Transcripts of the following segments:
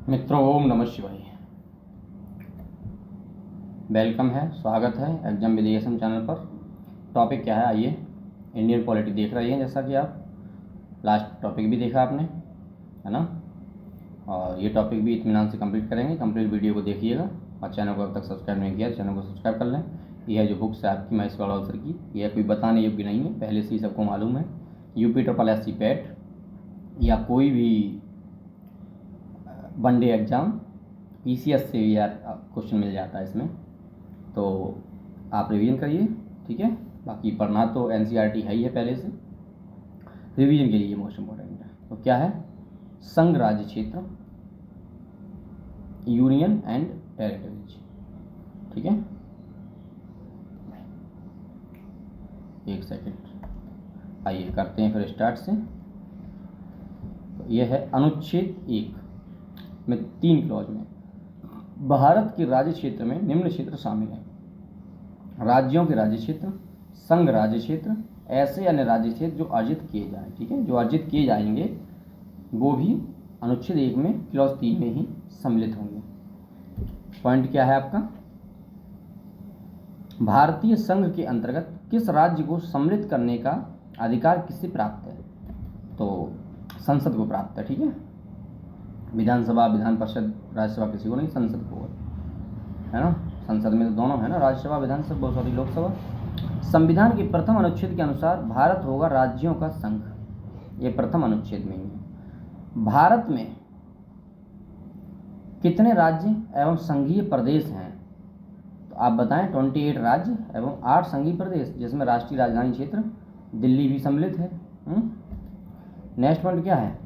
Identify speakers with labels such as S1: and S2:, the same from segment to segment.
S1: मित्रों, ओम नमः शिवाय। वेलकम है, स्वागत है एग्जाम विदेशम चैनल पर। टॉपिक क्या है, आइए। इंडियन पॉलिटी देख रही हैं, जैसा कि आप लास्ट टॉपिक भी देखा आपने, है ना। और ये टॉपिक भी इत्मीनान से कंप्लीट करेंगे। कंप्लीट वीडियो को देखिएगा और चैनल को अब तक सब्सक्राइब नहीं किया, चैनल को सब्सक्राइब कर लें। यह है जो बुक्स है आपकी महेश वाला सर की, यह कोई बताने योग्य नहीं है, पहले से ही सबको मालूम है। UP triple S C PET या कोई भी वनडे एग्ज़ाम पीसीएस से भी यार क्वेश्चन मिल जाता है इसमें, तो आप रिवीजन करिए, ठीक है। बाकी पढ़ना तो एनसीईआरटी है ही है पहले से, रिवीजन के लिए मोस्ट इम्पोर्टेंट है। तो क्या है, संघ राज्य क्षेत्र, यूनियन एंड टेरिटरीज, ठीक है। एक सेकंड, आइए करते हैं फिर स्टार्ट से। तो यह है अनुच्छेद 1 में 3 क्लॉज में भारत के राज्य क्षेत्र में निम्न क्षेत्र शामिल हैं: राज्यों के राज्य क्षेत्र, संघ राज्य क्षेत्र, ऐसे अन्य राज्य क्षेत्र जो अर्जित किए जाएं, ठीक है। जो अर्जित किए जाएंगे वो भी अनुच्छेद 1 में क्लॉज 3 में ही सम्मिलित होंगे। पॉइंट क्या है आपका, भारतीय संघ के अंतर्गत किस राज्य को सम्मिलित करने का अधिकार किससे प्राप्त है? तो संसद को प्राप्त है, ठीक है। विधानसभा, विधान परिषद, राज्यसभा किसी को नहीं, संसद को है ना। संसद में तो दोनों है ना, राज्यसभा, विधानसभा, सॉरी लोकसभा। संविधान के प्रथम अनुच्छेद के अनुसार भारत होगा राज्यों का संघ, ये प्रथम अनुच्छेद में ही है। भारत में कितने राज्य एवं संघीय प्रदेश हैं? तो आप बताएं। 28 राज्य एवं 8 संघीय प्रदेश, जिसमें राष्ट्रीय राजधानी क्षेत्र दिल्ली भी सम्मिलित है। नेक्स्ट पॉइंट क्या है,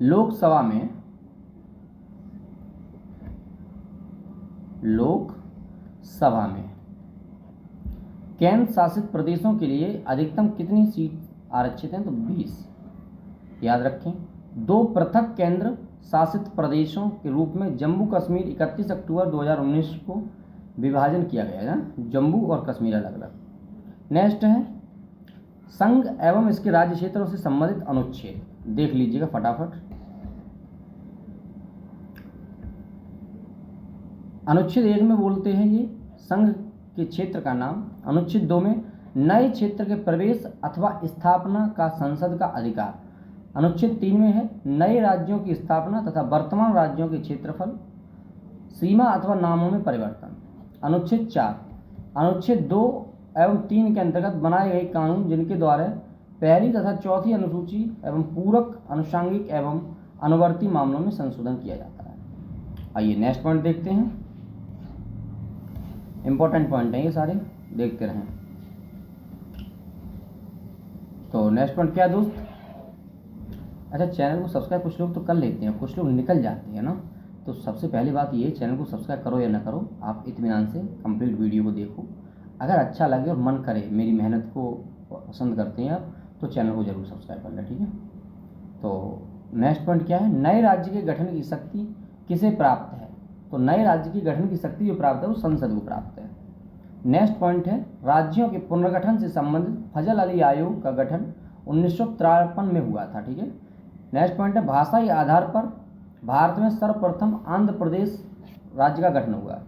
S1: लोकसभा में केंद्र शासित प्रदेशों के लिए अधिकतम कितनी सीट आरक्षित हैं? तो 20। याद रखें, 2 पृथक केंद्र शासित प्रदेशों के रूप में जम्मू कश्मीर 31 अक्टूबर 2019 को विभाजन किया गया है, जम्मू और कश्मीर अलग अलग। नेक्स्ट है संघ एवं इसके राज्य क्षेत्रों से संबंधित अनुच्छेद, देख लीजिएगा फटाफट। अनुच्छेद 1 में बोलते हैं ये संघ के क्षेत्र का नाम। अनुच्छेद 2 में नए क्षेत्र के प्रवेश अथवा स्थापना का संसद का अधिकार। अनुच्छेद 3 में है नए राज्यों की स्थापना तथा वर्तमान राज्यों के क्षेत्रफल, सीमा अथवा नामों में परिवर्तन। अनुच्छेद 4, अनुच्छेद 2 एवं 3 के अंतर्गत बनाए गए कानून जिनके द्वारा पहली तथा चौथी अनुसूची एवं पूरक, अनुषांगिक एवं अनुवर्ती मामलों में संशोधन किया जाता है। आइए नेक्स्ट पॉइंट देखते हैं। इंपॉर्टेंट पॉइंट हैं ये सारे, देखते रहें। तो नेक्स्ट पॉइंट क्या है दोस्त, अच्छा चैनल को सब्सक्राइब कुछ लोग तो कर लेते हैं, कुछ लोग निकल जाते हैं ना। तो सबसे पहली बात ये, चैनल को सब्सक्राइब करो या ना करो, आप इत्मीनान से कंप्लीट वीडियो को देखो। अगर अच्छा लगे और मन करे, मेरी मेहनत को पसंद करते हैं आप, तो चैनल को जरूर सब्सक्राइब कर लें, ठीक है। तो नेक्स्ट पॉइंट क्या है, नए राज्य के गठन की शक्ति किसे प्राप्त है? तो नए राज्य की गठन की शक्ति जो प्राप्त है वो संसद को प्राप्त है। नेक्स्ट पॉइंट है राज्यों के पुनर्गठन से संबंधित फजल अली आयोग का गठन 1953 में हुआ था, ठीक है। नेक्स्ट पॉइंट है भाषाई आधार पर भारत में सर्वप्रथम आंध्र प्रदेश राज्य का गठन हुआ।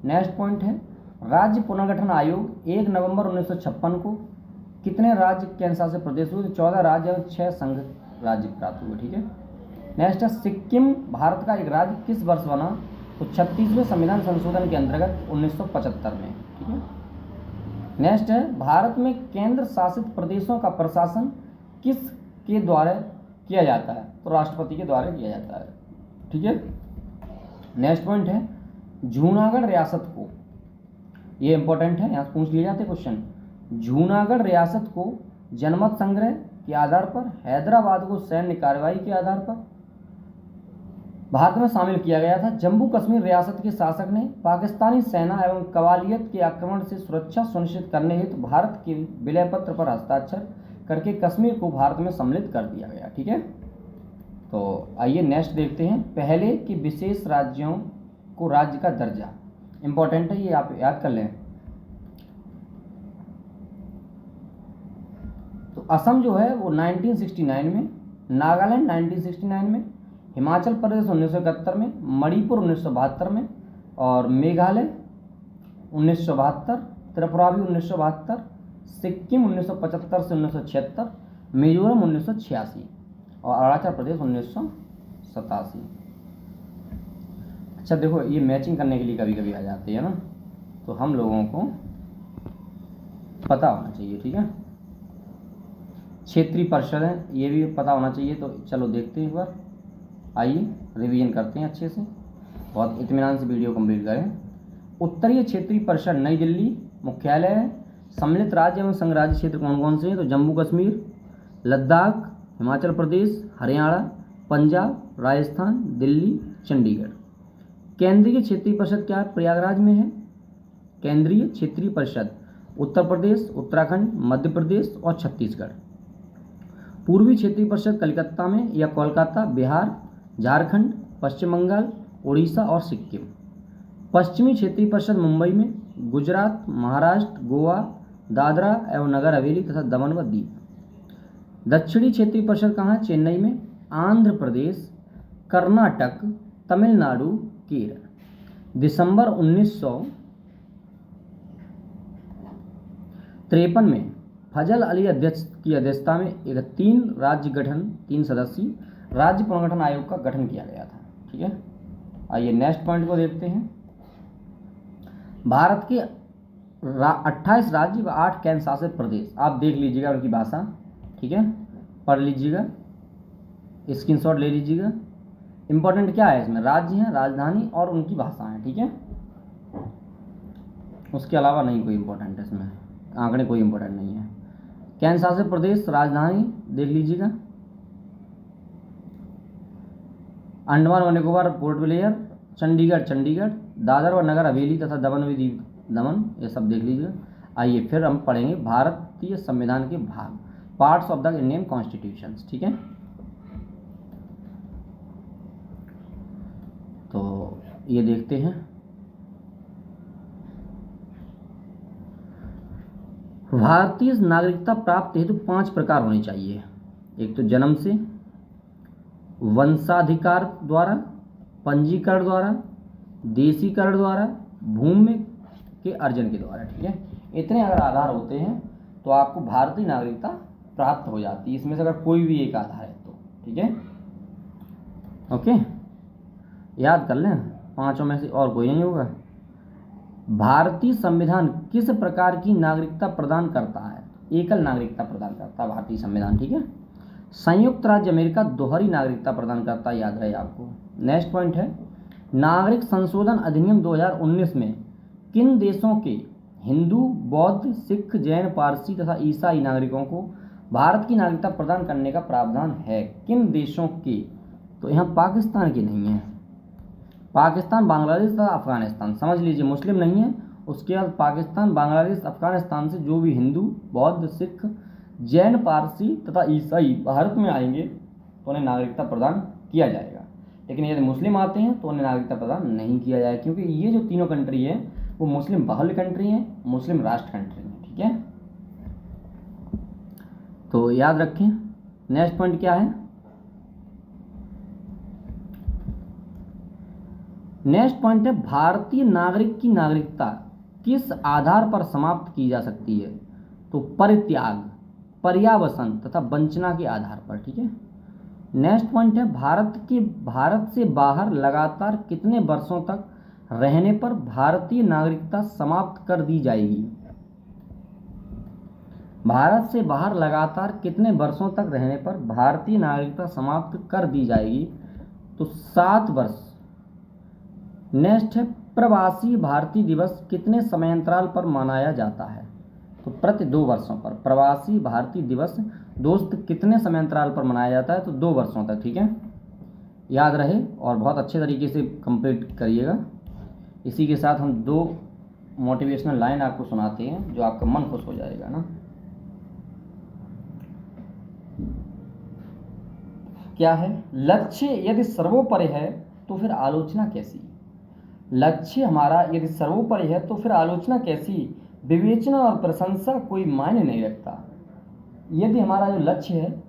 S1: नेक्स्ट पॉइंट है राज्य पुनर्गठन आयोग 1 नवंबर 1956 को कितने राज्य केंद्र शासित प्रदेश हुए? तो 14 राज्य और 6 संघ राज्य प्राप्त हुए, ठीक है। नेक्स्ट है सिक्किम भारत का एक राज्य किस वर्ष बना? तो 36वें संविधान संशोधन के अंतर्गत 1975 में, ठीक है। नेक्स्ट है भारत में केंद्र शासित प्रदेशों का प्रशासन किस के द्वारा किया जाता है? तो राष्ट्रपति के द्वारा किया जाता है, ठीक है। नेक्स्ट पॉइंट है जूनागढ़ रियासत को, ये इंपॉर्टेंट है, यहाँ पूछ लिए जाते क्वेश्चन। जूनागढ़ रियासत को जनमत संग्रह के आधार पर, हैदराबाद को सैन्य कार्रवाई के आधार पर भारत में शामिल किया गया था। जम्मू कश्मीर रियासत के शासक ने पाकिस्तानी सेना एवं कवालियत के आक्रमण से सुरक्षा सुनिश्चित करने हेतु भारत के विलय पत्र पर हस्ताक्षर करके कश्मीर को भारत में सम्मिलित कर दिया गया, ठीक है। तो आइए नेक्स्ट देखते हैं, पहले के विशेष राज्यों को राज्य का दर्जा, इंपॉर्टेंट है ये, आप याद कर लें। तो असम जो है वो 1969 में, नागालैंड 1969 में, हिमाचल प्रदेश 1971 में, मणिपुर 1972 में, और मेघालय 1972, त्रिपुरा भी 1972, सिक्किम 1975 से 1976, मिजोरम 1986 और अरुणाचल प्रदेश 1987। अच्छा देखो, ये मैचिंग करने के लिए कभी कभी आ जाती है ना, तो हम लोगों को पता होना चाहिए, ठीक है। क्षेत्रीय परिषद है, ये भी पता होना चाहिए। तो चलो देखते हैं एक बार, आइए रिवीजन करते हैं अच्छे से, बहुत इत्मीनान से वीडियो कंप्लीट करें। उत्तरीय क्षेत्रीय परिषद नई दिल्ली मुख्यालय है। सम्मिलित राज्य एवं संघ राज्य क्षेत्र कौन कौन से हैं? तो जम्मू कश्मीर, लद्दाख, हिमाचल प्रदेश, हरियाणा, पंजाब, राजस्थान, दिल्ली, चंडीगढ़। केंद्रीय क्षेत्रीय परिषद क्या है? प्रयागराज में है केंद्रीय क्षेत्रीय परिषद। उत्तर प्रदेश, उत्तराखंड, मध्य प्रदेश और छत्तीसगढ़। पूर्वी क्षेत्रीय परिषद कलकत्ता में या कोलकाता, बिहार, झारखंड, पश्चिम बंगाल, उड़ीसा और सिक्किम। पश्चिमी क्षेत्रीय परिषद मुंबई में, गुजरात, महाराष्ट्र, गोवा, दादरा एवं नगर हवेली तथा दमन व दीव। दक्षिणी क्षेत्रीय परिषद कहाँ है? चेन्नई में। आंध्र प्रदेश, कर्नाटक, तमिलनाडु, केरल। दिसंबर 1953 में फजल अली अध्यक्ष की अध्यक्षता में एक 3 सदस्यीय राज्य पुनर्गठन आयोग का गठन किया गया था, ठीक है। आइए नेक्स्ट पॉइंट को देखते हैं। भारत के 28 राज्य व 8 केंद्र शासित प्रदेश, आप देख लीजिएगा उनकी भाषा, ठीक है, पढ़ लीजिएगा, स्क्रीनशॉट ले लीजिएगा। इंपॉर्टेंट क्या है इसमें? राज्य हैं, राजधानी और उनकी भाषा है, ठीक है। उसके अलावा नहीं कोई इंपॉर्टेंट है इसमें, आंकड़े कोई इंपॉर्टेंट नहीं है। केंद्र शासित प्रदेश, राजधानी देख लीजिएगा, अंडमान व निकोबार पोर्ट ब्लेयर, चंडीगढ़, दादर व नगर हवेली तथा दमन व दीव दमन, ये सब देख लीजिएगा। आइए फिर हम पढ़ेंगे भारतीय संविधान के भाग, parts of the Indian constitution, ठीक है। तो ये देखते हैं। भारतीय नागरिकता प्राप्त हेतु 5 प्रकार होने चाहिए। एक तो जन्म से, वंशाधिकार द्वारा, पंजीकरण द्वारा, देशीकरण द्वारा, भूमि के अर्जन के द्वारा, ठीक है। इतने अगर आधार होते हैं तो आपको भारतीय नागरिकता प्राप्त हो जाती है। इसमें से अगर कोई भी एक आधार है तो, ठीक है, ओके, याद कर लें, 5 में से और कोई नहीं होगा। भारतीय संविधान किस प्रकार की नागरिकता प्रदान करता है? एकल नागरिकता प्रदान करता है भारतीय संविधान, ठीक है। संयुक्त राज्य अमेरिका दोहरी नागरिकता प्रदान करता है, याद रहे आपको। नेक्स्ट पॉइंट है, नागरिक संशोधन अधिनियम 2019 में किन देशों के हिंदू, बौद्ध, सिख, जैन, पारसी तथा ईसाई नागरिकों को भारत की नागरिकता प्रदान करने का प्रावधान है? किन देशों के? तो यहाँ पाकिस्तान की नहीं है, पाकिस्तान, बांग्लादेश तथा अफगानिस्तान, समझ लीजिए, मुस्लिम नहीं है। उसके बाद पाकिस्तान, बांग्लादेश, अफगानिस्तान से जो भी हिंदू, बौद्ध, सिख, जैन, पारसी तथा ईसाई भारत में आएंगे तो उन्हें नागरिकता प्रदान किया जाएगा। लेकिन यदि मुस्लिम आते हैं तो उन्हें नागरिकता प्रदान नहीं किया जाएगा, क्योंकि ये जो तीनों कंट्री है वो मुस्लिम बहुल कंट्री हैं, मुस्लिम राष्ट्र कंट्री हैं, ठीक है। तो याद रखें। नेक्स्ट पॉइंट क्या है? नेक्स्ट पॉइंट है, भारतीय नागरिक की नागरिकता किस आधार पर समाप्त की जा सकती है? तो परित्याग, पर्यावसन तथा वंचना के आधार पर, ठीक है। नेक्स्ट पॉइंट है, भारत से बाहर लगातार कितने वर्षों तक रहने पर भारतीय नागरिकता समाप्त कर दी जाएगी? भारत से बाहर लगातार कितने वर्षों तक रहने पर भारतीय नागरिकता समाप्त कर दी जाएगी? तो 7 वर्ष। नेक्स्ट है, प्रवासी भारतीय दिवस कितने समयांतराल पर मनाया जाता है? तो प्रति 2 वर्षों पर। प्रवासी भारतीय दिवस दोस्त कितने समयांतराल पर मनाया जाता है? तो 2 वर्षों तक, ठीक है, याद रहे और बहुत अच्छे तरीके से कंप्लीट करिएगा। इसी के साथ हम 2 मोटिवेशनल लाइन आपको सुनाते हैं जो आपका मन खुश हो जाएगा ना। क्या है? लक्ष्य यदि सर्वोपरि है तो फिर आलोचना कैसी? लक्ष्य हमारा यदि सर्वोपरि है तो फिर आलोचना कैसी? विवेचना और प्रशंसा कोई मायने नहीं रखता। यदि हमारा जो लक्ष्य है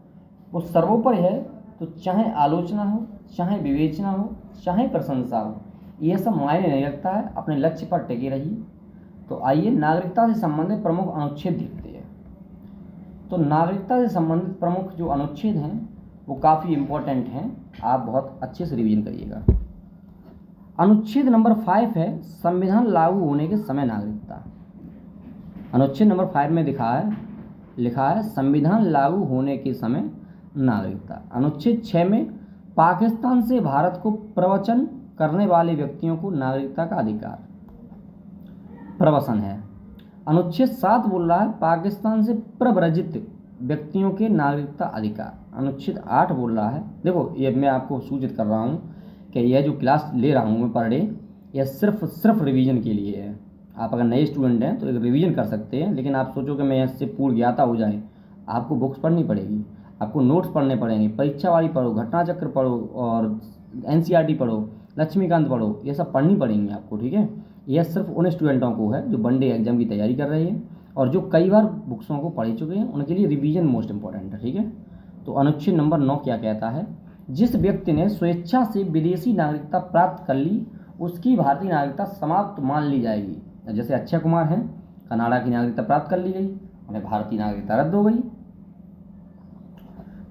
S1: वो सर्वोपरि है तो चाहे आलोचना हो चाहे विवेचना हो, चाहे प्रशंसा हो, यह सब मायने नहीं रखता है, अपने लक्ष्य पर टिके रहिए। तो आइए नागरिकता से संबंधित प्रमुख अनुच्छेद देखते हैं। तो नागरिकता से संबंधित प्रमुख जो अनुच्छेद हैं वो काफ़ी इम्पोर्टेंट हैं, आप बहुत अच्छे से रिवीजन करिएगा। अनुच्छेद नंबर 5 है संविधान लागू होने के समय नागरिकता। अनुच्छेद नंबर 5 में लिखा है संविधान लागू होने के समय नागरिकता। अनुच्छेद 6 में पाकिस्तान से भारत को प्रवचन करने वाले व्यक्तियों को नागरिकता का अधिकार प्रवसन है। अनुच्छेद 7 बोल रहा है पाकिस्तान से प्रव्रजित व्यक्तियों के नागरिकता अधिकार। अनुच्छेद 8 बोल रहा है, देखो ये मैं आपको सूचित कर रहा हूँ कि यह जो क्लास ले रहा हूँ मैं पर डे, यह सिर्फ रिवीजन के लिए है। आप अगर नए स्टूडेंट हैं तो एक रिवीजन कर सकते हैं, लेकिन आप सोचो कि मैं इससे पूर्ण ज्ञाता हो जाए, आपको बुक्स पढ़नी पड़ेगी, आपको नोट्स पढ़ने पड़ेंगे, परीक्षा वाली पढ़ो, घटना चक्र पढ़ो और एनसीईआरटी पढ़ो, लक्ष्मीकांत पढ़ो, ये सब पढ़नी पड़ेंगी आपको, ठीक है। यह सिर्फ उन स्टूडेंटों को है जो वनडे एग्जाम की तैयारी कर रहे हैं और जो कई बार बुक्सों को पढ़ चुके हैं, उनके लिए रिवीजन मोस्ट इंपॉर्टेंट है, ठीक है। तो अनुच्छेद नंबर 9 क्या कहता है, जिस व्यक्ति ने स्वेच्छा से विदेशी नागरिकता प्राप्त कर ली उसकी भारतीय नागरिकता समाप्त मान ली जाएगी। जैसे अक्षय कुमार हैं, कनाडा की नागरिकता प्राप्त कर ली गई, उन्हें भारतीय नागरिकता रद्द हो गई।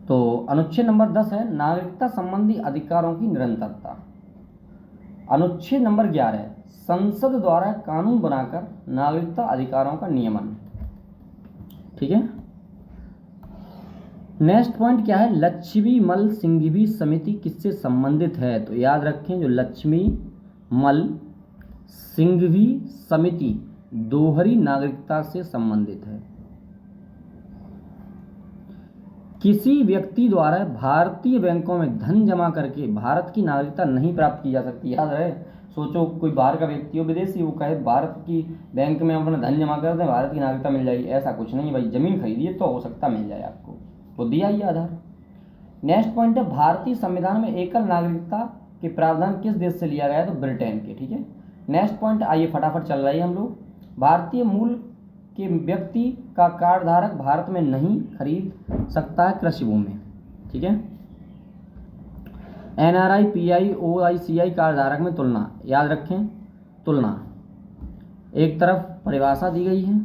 S1: तो अनुच्छेद नंबर 10 है नागरिकता संबंधी अधिकारों की निरंतरता। अनुच्छेद नंबर 11 है संसद द्वारा कानून बनाकर नागरिकता अधिकारों का नियमन, ठीक है। नेक्स्ट पॉइंट क्या है, लक्ष्मी मल सिंघवी समिति किससे संबंधित है। तो याद रखें जो लक्ष्मी मल सिंघवी समिति दोहरी नागरिकता से संबंधित है। किसी व्यक्ति द्वारा भारतीय बैंकों में धन जमा करके भारत की नागरिकता नहीं प्राप्त की जा सकती। याद रहे, सोचो कोई बाहर का व्यक्ति हो, विदेशी, वो कहे भारत की बैंक में अपना धन जमा कर दें भारत की नागरिकता मिल जाएगी, ऐसा कुछ नहीं भाई। जमीन खरीदिए तो हो सकता मिल जाए आपको, तो दिया ही आधार। नेक्स्ट पॉइंट है भारतीय संविधान में एकल नागरिकता के प्रावधान किस देश से लिया गया है, तो ब्रिटेन के, ठीक है। नेक्स्ट पॉइंट आइए फटाफट चल रही है हम लोग। भारतीय मूल के व्यक्ति का कार्ड धारक भारत में नहीं खरीद सकता है कृषि भूमि, ठीक है। एनआरआई, पीआई, ओआईसीआई कार्ड धारक में तुलना, याद रखें तुलना। एक तरफ परिभाषा दी गई है,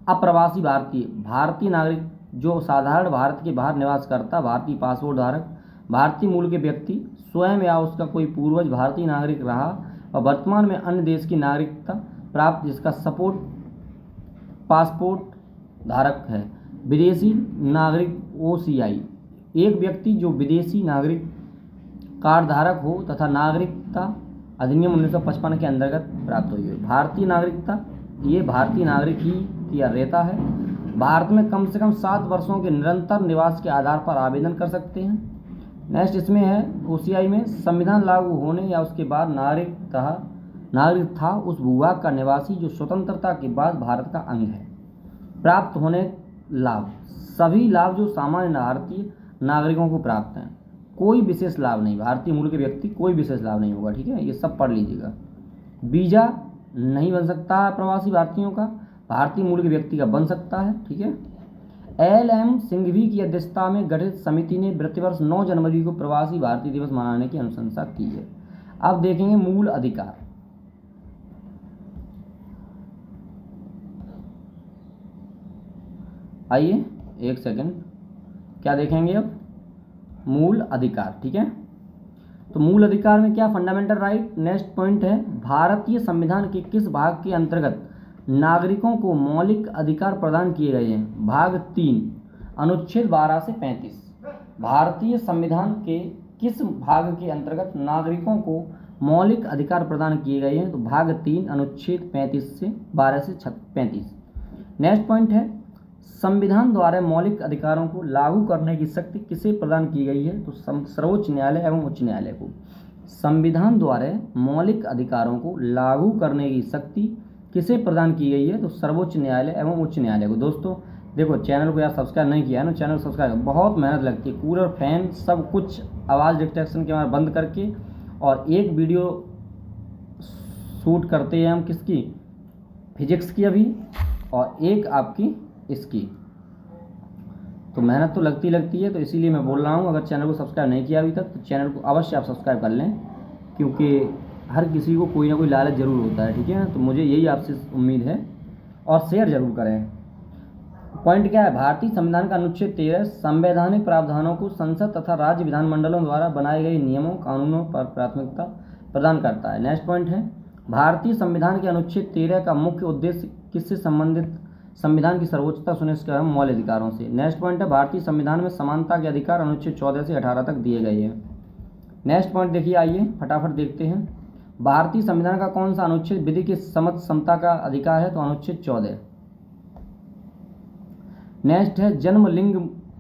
S1: अप्रवासी भारतीय नागरिक जो साधारण भारत के बाहर निवास करता, भारतीय पासपोर्ट धारक, भारतीय मूल के व्यक्ति, स्वयं या उसका कोई पूर्वज भारतीय नागरिक रहा और वर्तमान में अन्य देश की नागरिकता प्राप्त जिसका सपोर्ट पासपोर्ट धारक है। विदेशी नागरिक ओसीआई, एक व्यक्ति जो विदेशी नागरिक कार्ड धारक हो तथा नागरिकता अधिनियम 1955 के अंतर्गत प्राप्त हुई है। भारतीय नागरिकता, ये भारतीय नागरिक ही किया रहता है, भारत में कम से कम 7 वर्षों के निरंतर निवास के आधार पर आवेदन कर सकते हैं। नेक्स्ट इसमें है ओसीआई में संविधान लागू होने या उसके बाद नागरिक था उस भूभाग का निवासी जो स्वतंत्रता के बाद भारत का अंग है। प्राप्त होने लाभ, सभी लाभ जो सामान्य भारतीय नागरिकों को प्राप्त हैं, कोई विशेष लाभ नहीं, भारतीय मूल के व्यक्ति कोई विशेष लाभ नहीं होगा, ठीक है, ये सब पढ़ लीजिएगा। वीजा नहीं बन सकता है प्रवासी भारतीयों का, भारतीय मूल के व्यक्ति का बन सकता है, ठीक है। एल.एम. सिंघवी की अध्यक्षता में गठित समिति ने प्रतिवर्ष 9 जनवरी को प्रवासी भारतीय दिवस मनाने की अनुशंसा की है। अब देखेंगे मूल अधिकार। आइए एक सेकंड, क्या देखेंगे अब, मूल अधिकार, ठीक है। तो मूल अधिकार में क्या, फंडामेंटल राइट। नेक्स्ट पॉइंट है भारतीय संविधान के किस भाग के अंतर्गत नागरिकों को मौलिक अधिकार प्रदान किए गए हैं। भाग 3 अनुच्छेद 12 से 35। भारतीय संविधान के किस भाग के अंतर्गत नागरिकों को मौलिक अधिकार प्रदान किए गए हैं, तो भाग 3 अनुच्छेद 35 से 12 से 35। नेक्स्ट पॉइंट है संविधान द्वारा मौलिक अधिकारों को लागू करने की शक्ति किसे प्रदान की गई है, तो सर्वोच्च न्यायालय एवं उच्च न्यायालय को। संविधान द्वारा मौलिक अधिकारों को लागू करने की शक्ति किसे प्रदान की गई है, तो सर्वोच्च न्यायालय एवं उच्च न्यायालय को। दोस्तों देखो चैनल को यार सब्सक्राइब नहीं किया है ना, चैनल सब्सक्राइब, बहुत मेहनत लगती है, कूलर फैन सब कुछ आवाज़ डिटेक्शन के बारे बंद करके, और एक वीडियो शूट करते हैं हम किसकी, फिजिक्स की अभी, और एक आपकी इसकी। तो मेहनत तो लगती है, तो इसीलिए मैं बोल रहा हूँ। अगर चैनल को सब्सक्राइब नहीं किया अभी तक तो चैनल को अवश्य आप सब्सक्राइब कर लें, क्योंकि हर किसी को कोई ना कोई लालच ज़रूर होता है, ठीक है। तो मुझे यही आपसे उम्मीद है, और शेयर ज़रूर करें। पॉइंट क्या है, भारतीय संविधान का अनुच्छेद 13 संवैधानिक प्रावधानों को संसद तथा राज्य विधानमंडलों द्वारा बनाए गए नियमों कानूनों पर प्राथमिकता प्रदान करता है। नेक्स्ट पॉइंट है, भारतीय संविधान के अनुच्छेद 13 का मुख्य उद्देश्य किससे संबंधित संविधान की सर्वोच्चता सुनिश्चित एवं मौलिक अधिकारों से। नेक्स्ट पॉइंट है, भारतीय संविधान में समानता के अधिकार अनुच्छेद 14 से 18 तक दिए गए हैं। नेक्स्ट पॉइंट देखिए, आइए फटाफट देखते हैं। भारतीय संविधान का कौन सा अनुच्छेद विधि की समता समता का अधिकार है, तो अनुच्छेद 14। नेक्स्ट है, जन्म लिंग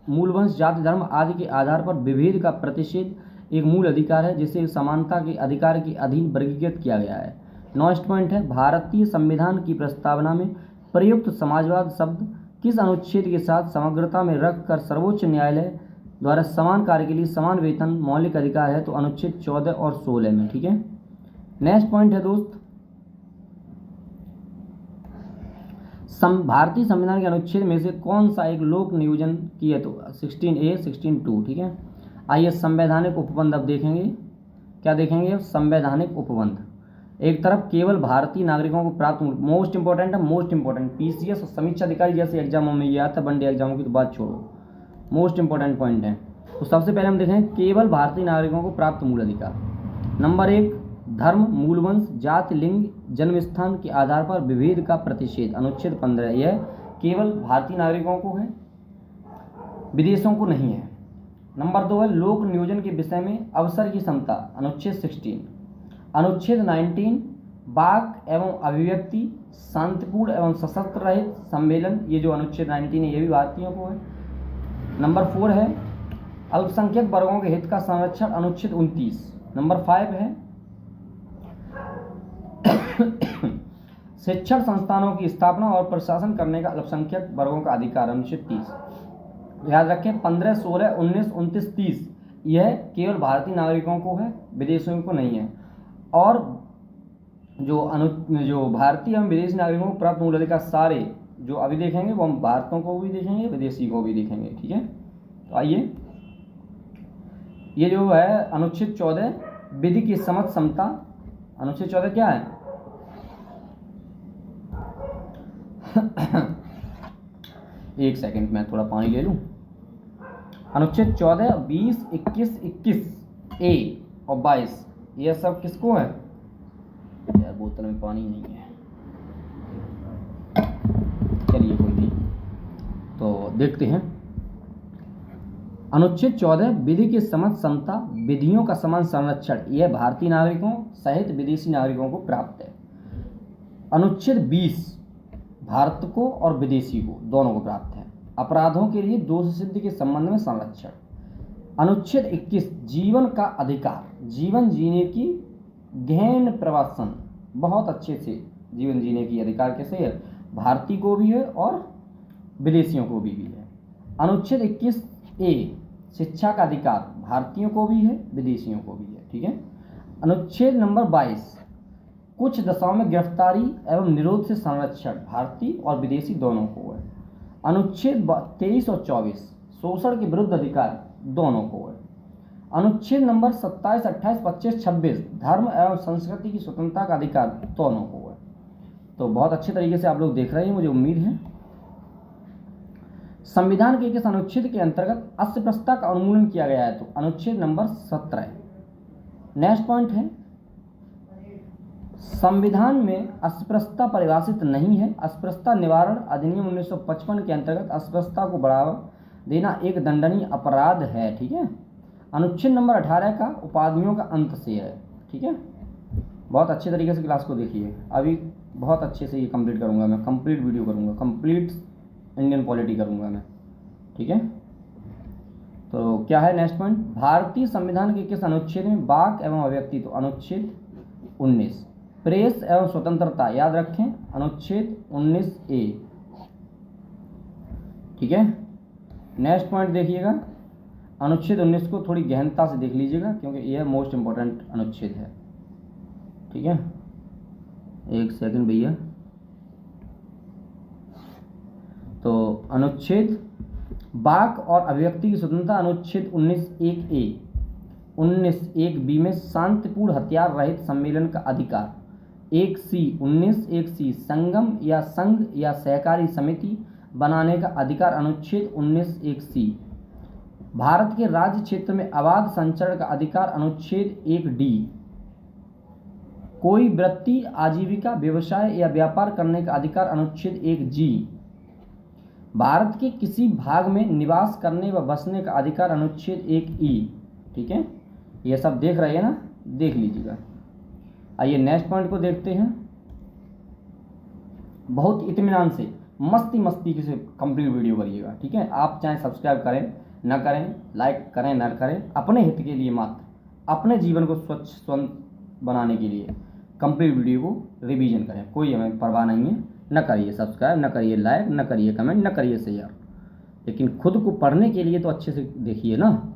S1: मूलवंश जाति धर्म आदि के आधार पर विभेद का प्रतिषेध एक मूल अधिकार है जिसे समानता के अधिकार के अधीन वर्गीकृत किया गया है। नेक्स्ट पॉइंट है, भारतीय संविधान की प्रस्तावना में प्रयुक्त समाजवाद शब्द किस अनुच्छेद के साथ समग्रता में रखकर सर्वोच्च न्यायालय द्वारा समान कार्य के लिए समान वेतन मौलिक अधिकार है, तो अनुच्छेद 14 और 16 में, ठीक है। नेक्स्ट पॉइंट है दोस्त, भारतीय संविधान के अनुच्छेद में से कौन सा एक लोक नियोजन की है, तो 16A 16(2), ठीक है। आइए संवैधानिक उपबंध अब देखेंगे। क्या देखेंगे, संवैधानिक उपबंध। एक तरफ केवल भारतीय नागरिकों को प्राप्त, मोस्ट इंपॉर्टेंट है, मोस्ट इंपॉर्टेंट, पीसीएस और समीक्षा अधिकारी जैसे एग्जामों में ये आता है, वनडे एग्जामों की तो बात छोड़ो, मोस्ट इंपॉर्टेंट पॉइंट है। तो सबसे पहले हम देखें केवल भारतीय नागरिकों को प्राप्त मूल अधिकार। नंबर 1, धर्म मूलवंश जाति लिंग जन्म स्थान के आधार पर विभेद का प्रतिषेध, अनुच्छेद 15। यह केवल भारतीय नागरिकों को है, विदेशों को नहीं है। नंबर 2 है, लोक नियोजन के विषय में अवसर की समता, अनुच्छेद 16। अनुच्छेद 19, वाक एवं अभिव्यक्ति शांतिपूर्ण एवं सशस्त्र रहित सम्मेलन, ये जो अनुच्छेद 19 है ये भी भारतीयों को है। नंबर 4 है, अल्पसंख्यक वर्गों के हित का संरक्षण, अनुच्छेद 29। नंबर 5 है, शिक्षण संस्थानों की स्थापना और प्रशासन करने का अल्पसंख्यक वर्गों का अधिकार, अनुच्छेद 30। याद रखें 15, 16, 19, 29, 30 यह केवल भारतीय नागरिकों को है, विदेशियों को नहीं है। और जो भारतीय एवं विदेशी नागरिकों को प्राप्त मूल अधिकार सारे जो अभी देखेंगे वो हम भारतीयों को भी देखेंगे, विदेशी को भी देखेंगे, ठीक है। तो आइए, ये जो है अनुच्छेद 14 विधि की समता समता, अनुच्छेद 14 क्या है एक सेकंड में थोड़ा पानी ले लूं। अनुच्छेद 14, 20, 21, 21A और 22 ये सब किसको है, यार बोतल में पानी नहीं है, चलिए कोई नहीं, तो देखते हैं। अनुच्छेद 14 विधि की समता समता विधियों का समान संरक्षण, यह भारतीय नागरिकों सहित विदेशी नागरिकों को प्राप्त है। अनुच्छेद 20 भारत को और विदेशी को दोनों को प्राप्त है। अपराधों के लिए दोष सिद्धि के संबंध में संरक्षण। अनुच्छेद 21 जीवन का अधिकार, जीवन जीने की गहन प्रवासन, बहुत अच्छे से जीवन जीने की अधिकार कैसे है, भारतीय को भी है और विदेशियों को भी है। अनुच्छेद 21A शिक्षा का अधिकार, भारतीयों को भी है विदेशियों को भी है, ठीक है। अनुच्छेद नंबर 22 कुछ दशाओं में गिरफ्तारी एवं निरोध से संरक्षण, भारतीय और विदेशी दोनों को है। अनुच्छेद 23 और 24 शोषण के विरुद्ध अधिकार, दोनों को है। अनुच्छेद नंबर 27, 28, 25, 26 धर्म एवं संस्कृति की स्वतंत्रता का अधिकार, दोनों को है। तो बहुत अच्छे तरीके से आप लोग देख रहे हैं, मुझे उम्मीद है। संविधान के किस अनुच्छेद के अंतर्गत अस्पृश्यता का उन्मूलन किया गया है, तो अनुच्छेद नंबर 17। नेक्स्ट पॉइंट है, संविधान में अस्पृश्यता परिभाषित नहीं है। अस्पृश्यता निवारण अधिनियम 1955 के अंतर्गत अस्पृश्यता को बढ़ावा देना एक दंडनीय अपराध है, ठीक है। अनुच्छेद नंबर 18 का उपाधियों का अंत से है, ठीक है। बहुत अच्छे तरीके से क्लास को देखिए, अभी बहुत अच्छे से ये कंप्लीट करूंगा मैं, कंप्लीट वीडियो करूंगा, कंप्लीट इंडियन पॉलिटी करूंगा मैं, ठीक है। तो क्या है नेक्स्ट पॉइंट, भारतीय संविधान के किस अनुच्छेद में वाक एवं अभिव्यक्ति, तो अनुच्छेद 19। प्रेस एवं स्वतंत्रता, याद रखें अनुच्छेद 19A, ठीक है। नेक्स्ट पॉइंट देखिएगा, अनुच्छेद 19 को थोड़ी गहनता से देख लीजिएगा क्योंकि यह मोस्ट इंपॉर्टेंट अनुच्छेद है, ठीक है। एक सेकंड भैया। तो अनुच्छेद वाक और अभिव्यक्ति की स्वतंत्रता अनुच्छेद 19(1)(a), 19(1)(b) में शांतिपूर्ण हथियार रहित सम्मेलन का अधिकार। 1(c), 19(1)(c) संगम या संघ या सहकारी समिति बनाने का अधिकार अनुच्छेद 19(1)(c), भारत के राज्य क्षेत्र में अबाध संचरण का अधिकार अनुच्छेद 1(d), कोई वृत्ति, आजीविका, व्यवसाय या व्यापार करने का अधिकार अनुच्छेद 1(g), भारत के किसी भाग में निवास करने व बसने का अधिकार अनुच्छेद 1(e), ठीक है, ये सब देख रहे हैं ना, देख लीजिएगा। आइए नेक्स्ट पॉइंट को देखते हैं। बहुत इत्मीनान से मस्ती से कंप्लीट वीडियो करिएगा, ठीक है। आप चाहे सब्सक्राइब करें न करें, लाइक करें न करें, अपने हित के लिए मात्र, अपने जीवन को स्वच्छ बनाने के लिए कंप्लीट वीडियो को रिवीजन करें, कोई हमें परवाह नहीं है। न करिए सब्सक्राइब, न करिए लाइक, न करिए कमेंट, न करिए शेयर, लेकिन खुद को पढ़ने के लिए तो अच्छे से देखिए ना,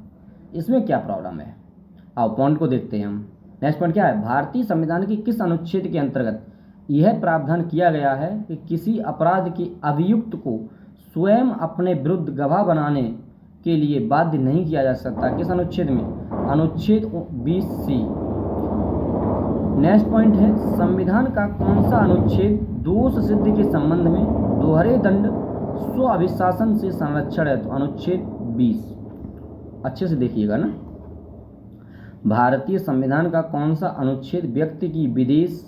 S1: इसमें क्या प्रॉब्लम है। आओ पॉइंट को देखते हैं हम। नेक्स्ट पॉइंट क्या है, भारतीय संविधान के किस अनुच्छेद के अंतर्गत यह प्रावधान किया गया है कि किसी अपराध के अभियुक्त को स्वयं अपने विरुद्ध गवाह बनाने के लिए बाध्य नहीं किया जा सकता। किस अनुच्छेद में, अनुच्छेद 20(c). नेक्स्ट पॉइंट है, संविधान का कौन सा अनुच्छेद दोष सिद्धि के संबंध में दोहरे दंड स्व अभिशासन से संरक्षण है, तो अनुच्छेद 20। अच्छे से देखिएगा ना। भारतीय संविधान का कौन सा अनुच्छेद व्यक्ति की विदेश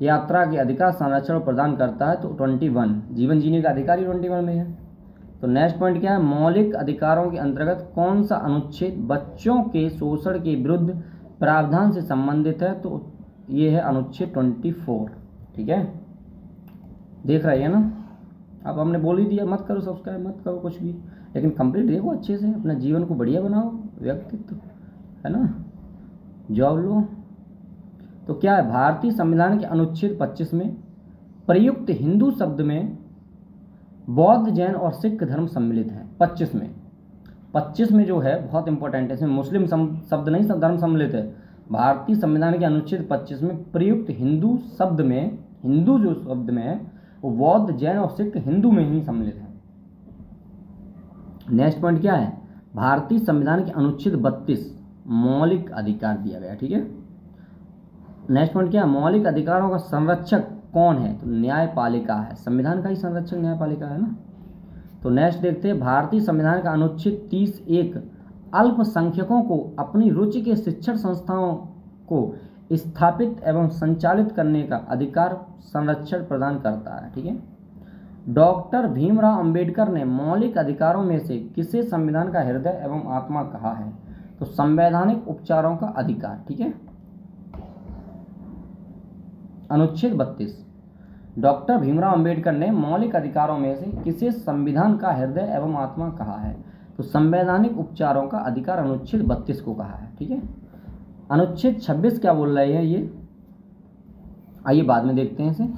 S1: यात्रा के अधिकार संरक्षण प्रदान करता है, तो 21, जीवन जीने का अधिकार ही 21 में है। तो नेक्स्ट पॉइंट क्या है, मौलिक अधिकारों के अंतर्गत कौन सा अनुच्छेद बच्चों के शोषण के विरुद्ध प्रावधान से संबंधित है, तो ये है अनुच्छेद 24, ठीक है, देख रहे हैं ना। अब हमने बोल ही दिया, मत करो सब्सक्राइब, मत करो कुछ भी, लेकिन कंप्लीट देखो अच्छे से, अपने जीवन को बढ़िया बनाओ, व्यक्तित्व है ना, जॉब लो। तो क्या है, भारतीय संविधान के अनुच्छेद 25 में प्रयुक्त हिंदू शब्द में बौद्ध, जैन और सिख धर्म सम्मिलित है। 25 में जो है बहुत इंपॉर्टेंट है, इसमें मुस्लिम शब्द नहीं, सब धर्म सम्मिलित है। भारतीय संविधान के अनुच्छेद 25 में प्रयुक्त हिंदू शब्द में, हिंदू जो शब्द में है वो बौद्ध, जैन और सिख हिंदू में ही सम्मिलित है। नेक्स्ट पॉइंट क्या है, भारतीय संविधान के अनुच्छेद 32 मौलिक अधिकार दिया गया, ठीक है। नेक्स्ट पॉइंट क्या है, मौलिक अधिकारों का संरक्षक कौन है, तो न्यायपालिका है, संविधान का ही संरक्षक न्यायपालिका है ना। तो नेक्स्ट देखते हैं, भारतीय संविधान का अनुच्छेद 30(1) अल्पसंख्यकों को अपनी रुचि के शिक्षण संस्थाओं को स्थापित एवं संचालित करने का अधिकार संरक्षण प्रदान करता है, ठीक है। डॉक्टर भीमराव अंबेडकर ने मौलिक अधिकारों में से किसे संविधान का हृदय एवं आत्मा कहा है, तो संवैधानिक उपचारों का अधिकार, ठीक है। अनुच्छेद 32, डॉक्टर भीमराव अंबेडकर ने मौलिक अधिकारों में से किसे संविधान का हृदय एवं आत्मा कहा है, तो संवैधानिक उपचारों का अधिकार अनुच्छेद 32 को कहा है, ठीक है। अनुच्छेद 26 क्या बोल रहे हैं ये, आइए बाद में देखते हैं इसे,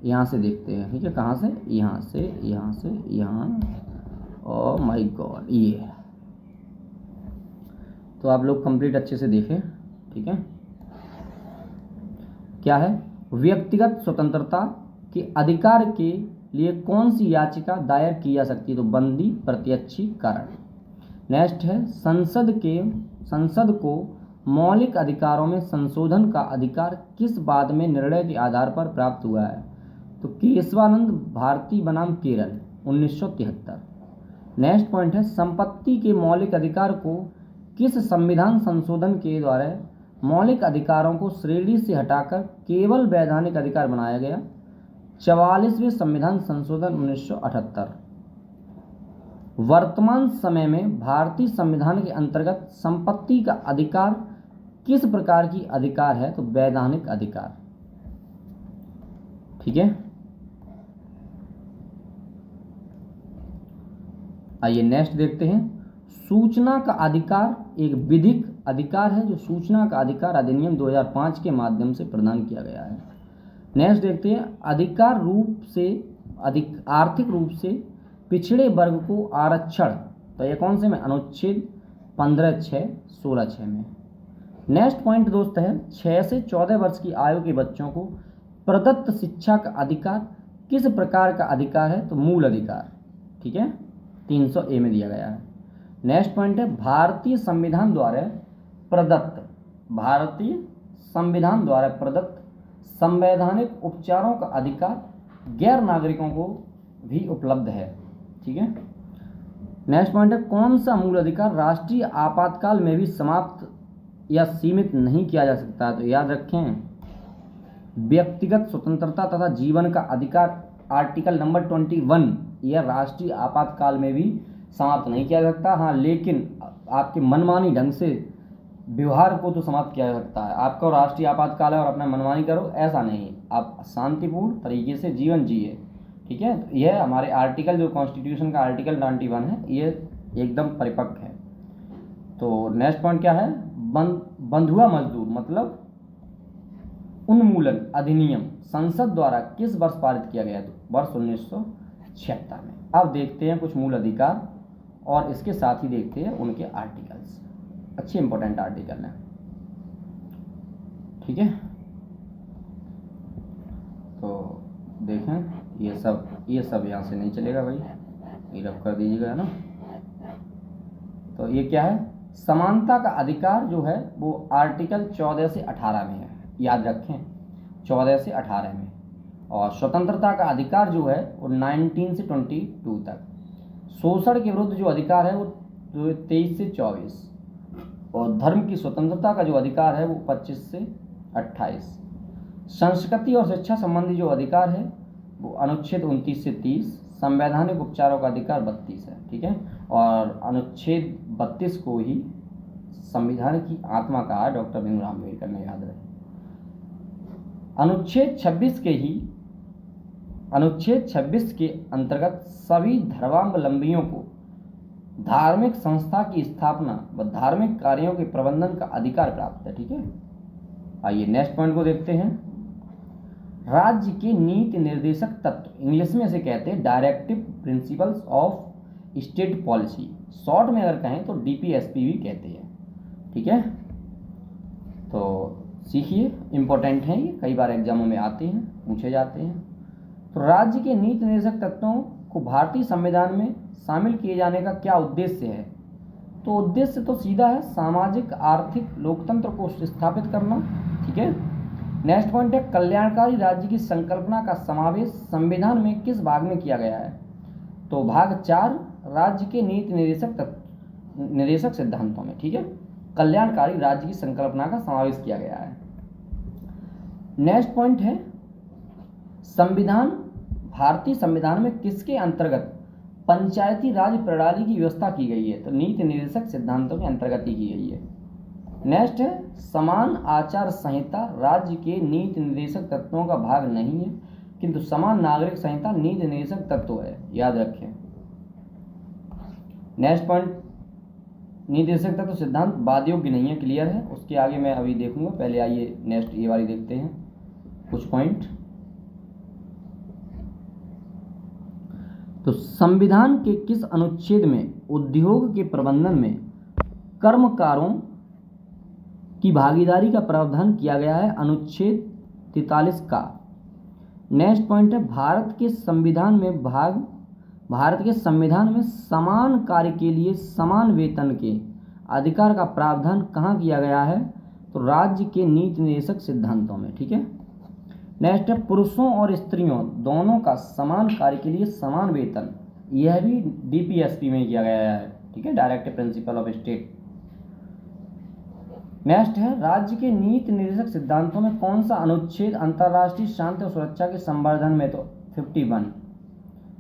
S1: यहाँ से देखते हैं, ठीक है। कहाँ से, यहाँ से, यहाँ से, यहाँ, ओह माय गॉड, ये। तो आप लोग कंप्लीट अच्छे से देखें, ठीक है। क्या है, व्यक्तिगत स्वतंत्रता के अधिकार के लिए कौन सी याचिका दायर की जा सकती है, तो बंदी प्रत्यक्षीकरण। नेक्स्ट है, संसद को मौलिक अधिकारों में संशोधन का अधिकार किस बाद में निर्णय के आधार पर प्राप्त हुआ है, तो केशवानंद भारती बनाम केरल 1973। नेक्स्ट पॉइंट है, संपत्ति के मौलिक अधिकार को किस संविधान संशोधन के द्वारा मौलिक अधिकारों को श्रेणी से हटाकर केवल वैधानिक अधिकार बनाया गया, 44वें संविधान संशोधन 1978। वर्तमान समय में भारतीय संविधान के अंतर्गत संपत्ति का अधिकार किस प्रकार की अधिकार है, तो वैधानिक अधिकार, ठीक है। आइए नेक्स्ट देखते हैं, सूचना का अधिकार एक विधिक अधिकार है जो सूचना का अधिकार अधिनियम 2005 के माध्यम से प्रदान किया गया है। नेक्स्ट देखते हैं, अधिकार रूप से आर्थिक रूप से पिछड़े वर्ग को आरक्षण, तो ये कौन से में, अनुच्छेद 15(6), 16(6) में। नेक्स्ट पॉइंट दोस्त है, 6 से 14 वर्ष की आयु के बच्चों को प्रदत्त शिक्षा का अधिकार किस प्रकार का अधिकार है, तो मूल अधिकार, ठीक है। 300A में दिया गया है। नेक्स्ट पॉइंट है भारतीय संविधान द्वारा प्रदत्त संवैधानिक उपचारों का अधिकार गैर नागरिकों को भी उपलब्ध है। ठीक है। नेक्स्ट पॉइंट है कौन सा मूल अधिकार राष्ट्रीय आपातकाल में भी समाप्त या सीमित नहीं किया जा सकता है? तो याद रखें, व्यक्तिगत स्वतंत्रता तथा जीवन का अधिकार आर्टिकल नंबर 21, यह राष्ट्रीय आपातकाल में भी समाप्त नहीं किया जा सकता। हाँ, लेकिन आपके मनमानी ढंग से व्यवहार को तो समाप्त किया जा सकता है। आपका राष्ट्रीय आपातकाल है और अपना मनमानी करो, ऐसा नहीं। आप शांतिपूर्ण तरीके से जीवन जिए। ठीक है। तो यह हमारे आर्टिकल, जो कॉन्स्टिट्यूशन का आर्टिकल 91 है, ये एकदम परिपक्व है। तो नेक्स्ट पॉइंट क्या है? बंधुआ मजदूर मतलब उन्मूलन अधिनियम संसद द्वारा किस वर्ष पारित किया गया? तो वर्ष 1976 में। अब देखते हैं कुछ मूल अधिकार और इसके साथ ही देखते हैं उनके आर्टिकल्स। अच्छे इंपॉर्टेंट आर्टिकल हैं। ठीक है। तो देखें, ये सब यहाँ से नहीं चलेगा भाई, ये रब कर दीजिएगा ना। तो ये क्या है? समानता का अधिकार जो है वो आर्टिकल 14 से 18 में है। याद रखें, 14 से 18 में। और स्वतंत्रता का अधिकार जो है वो 19 से 22 तक। शोषण के विरुद्ध जो अधिकार है वो 23 से 24। और धर्म की स्वतंत्रता का जो अधिकार है वो 25 से 28। संस्कृति और शिक्षा संबंधी जो अधिकार है वो अनुच्छेद 29 से 30। संवैधानिक उपचारों का अधिकार 32 है। ठीक है। और अनुच्छेद 32 को ही संविधान की आत्मा कहा डॉक्टर भीमराव अम्बेडकर ने, याद रहे। अनुच्छेद 26 के अंतर्गत सभी धर्मावलंबियों को धार्मिक संस्था की स्थापना व धार्मिक कार्यों के प्रबंधन का अधिकार प्राप्त है। ठीक है। आइए नेक्स्ट पॉइंट को देखते हैं। राज्य के नीति निर्देशक तत्व, इंग्लिश में इसे कहते हैं directive principles of state policy. Short में अगर कहें तो DPSP भी कहते हैं। ठीक है। तो सीखिए, इंपॉर्टेंट हैं ये, कई बार एग्जामों में आते हैं, पूछे जाते हैं। तो राज्य के नीति निर्देशक तत्वों को भारतीय संविधान में शामिल किए जाने का क्या उद्देश्य है? तो उद्देश्य तो सीधा है, सामाजिक आर्थिक लोकतंत्र को स्थापित करना। ठीक है। नेक्स्ट पॉइंट है कल्याणकारी राज्य की संकल्पना का समावेश संविधान में किस भाग में किया गया है? तो भाग 4, राज्य के नीति निर्देशक सिद्धांतों में। ठीक है। कल्याणकारी राज्य की संकल्पना का समावेश किया गया है। नेक्स्ट पॉइंट है संविधान, भारतीय संविधान में किसके अंतर्गत पंचायती राज प्रणाली की व्यवस्था की गई है? तो नीति निर्देशक सिद्धांतों के अंतर्गत ही की गई है। नेक्स्ट है समान आचार संहिता राज्य के नीति निर्देशक तत्वों का भाग नहीं है, किंतु समान नागरिक संहिता नीति निर्देशक तत्व है। याद रखें। नेक्स्ट पॉइंट, नीति निर्देशक तत्व सिद्धांत वाद योग्य नहीं है, क्लियर है। उसके आगे मैं अभी देखूंगा, पहले आइए नेक्स्ट ये वाली देखते हैं कुछ पॉइंट। तो संविधान के किस अनुच्छेद में उद्योग के प्रबंधन में कर्मकारों की भागीदारी का प्रावधान किया गया है? अनुच्छेद 43 का। नेक्स्ट पॉइंट है भारत के संविधान में समान कार्य के लिए समान वेतन के अधिकार का प्रावधान कहाँ किया गया है? तो राज्य के नीति निर्देशक सिद्धांतों में। ठीक है। नेक्स्ट है पुरुषों और स्त्रियों दोनों का समान कार्य के लिए समान वेतन, यह भी DPSP में किया गया है। ठीक है, directive principle of state. Next है राज्य के नीति निर्देशक सिद्धांतों में कौन सा अनुच्छेद अंतर्राष्ट्रीय शांति और सुरक्षा के संवर्धन में? तो 51।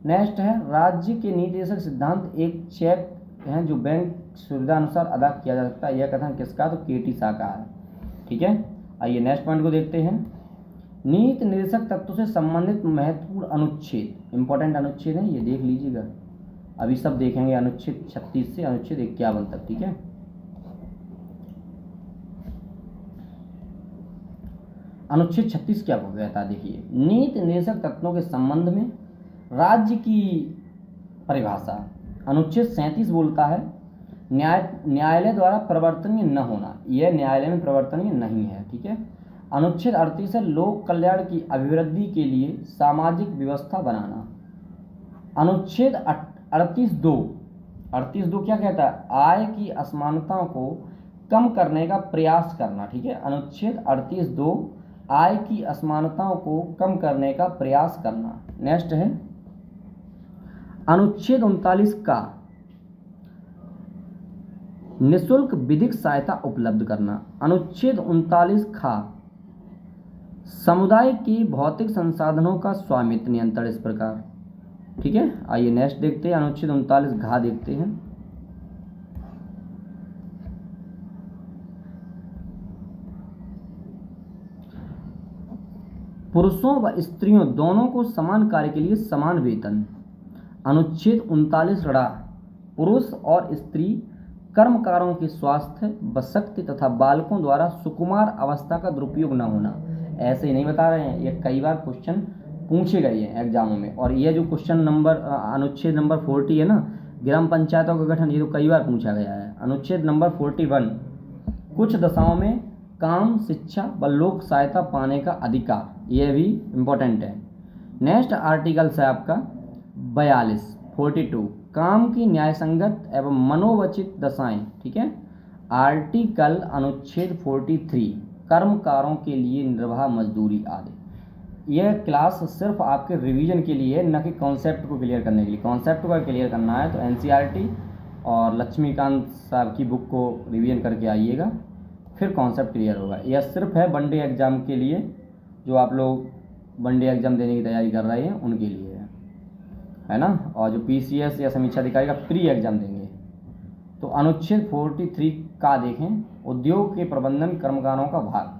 S1: नेक्स्ट है राज्य के नीति निर्देशक सिद्धांत एक चेक है जो बैंक सुविधा अनुसार अदा किया जा सकता है। यह कथन किसका? तो KT शाह का है। ठीक है। आइए नेक्स्ट पॉइंट को देखते हैं। नीति निर्देशक तत्व से संबंधित महत्वपूर्ण अनुच्छेद, इंपॉर्टेंट अनुच्छेद है, ये देख लीजिएगा। अभी सब देखेंगे अनुच्छेद 36 से अनुच्छेद 51 तक। ठीक है। अनुच्छेद 36 क्या कहता है? देखिए, नीति निर्देशक तत्वों के संबंध में राज्य की परिभाषा। अनुच्छेद 37 बोलता है न्यायालय द्वारा प्रवर्तनीय न होना, यह न्यायालय में प्रवर्तनीय नहीं है। ठीक है। अनुच्छेद 38 है लोक कल्याण की अभिवृद्धि के लिए सामाजिक व्यवस्था बनाना। अनुच्छेद 38(2) 38(2) क्या कहता है? आय की असमानताओं को कम करने का प्रयास करना। ठीक है, अनुच्छेद 38(2) आय की असमानताओं को कम करने का प्रयास करना। नेक्स्ट है अनुच्छेद 39 का निःशुल्क विधिक सहायता उपलब्ध करना। अनुच्छेद 39 खा समुदाय की भौतिक संसाधनों का स्वामित्व नियंत्रण इस प्रकार। ठीक है, आइए नेक्स्ट देखते हैं, अनुच्छेद 39 घा देखते हैं। पुरुषों व स्त्रियों दोनों को समान कार्य के लिए समान वेतन। अनुच्छेद 39 ड़ा पुरुष और स्त्री कर्मकारों के स्वास्थ्य व शक्ति तथा बालकों द्वारा सुकुमार अवस्था का दुरुपयोग न होना। ऐसे ही नहीं बता रहे हैं, ये कई बार क्वेश्चन पूछे गए हैं एग्जामों में। और ये जो क्वेश्चन नंबर अनुच्छेद नंबर 40 है ना, ग्राम पंचायतों का गठन, ये तो कई बार पूछा गया है। अनुच्छेद नंबर 41 कुछ दशाओं में काम, शिक्षा व लोक सहायता पाने का अधिकार, ये भी इम्पोर्टेंट है। नेक्स्ट आर्टिकल है आपका 42 काम की न्यायसंगत एवं मनोवचित दशाएं। ठीक है, आर्टिकल अनुच्छेद 43 कर्मकारों के लिए निर्वाह मजदूरी आदि। यह क्लास सिर्फ आपके रिवीजन के लिए, न कि कॉन्सेप्ट को क्लियर करने के लिए। कॉन्सेप्ट को क्लियर करना है तो एनसीईआरटी और लक्ष्मीकांत साहब की बुक को रिवीजन करके आइएगा, फिर कॉन्सेप्ट क्लियर होगा। यह सिर्फ है वनडे एग्ज़ाम के लिए, जो आप लोग वनडे एग्ज़ाम देने की तैयारी कर रहे हैं उनके लिए है ना, और जो पीसीएस या समीक्षा अधिकारी का प्री एग्ज़ाम देंगे। तो अनुच्छेद 43 का देखें, उद्योग के प्रबंधन कर्मकारों का भाग।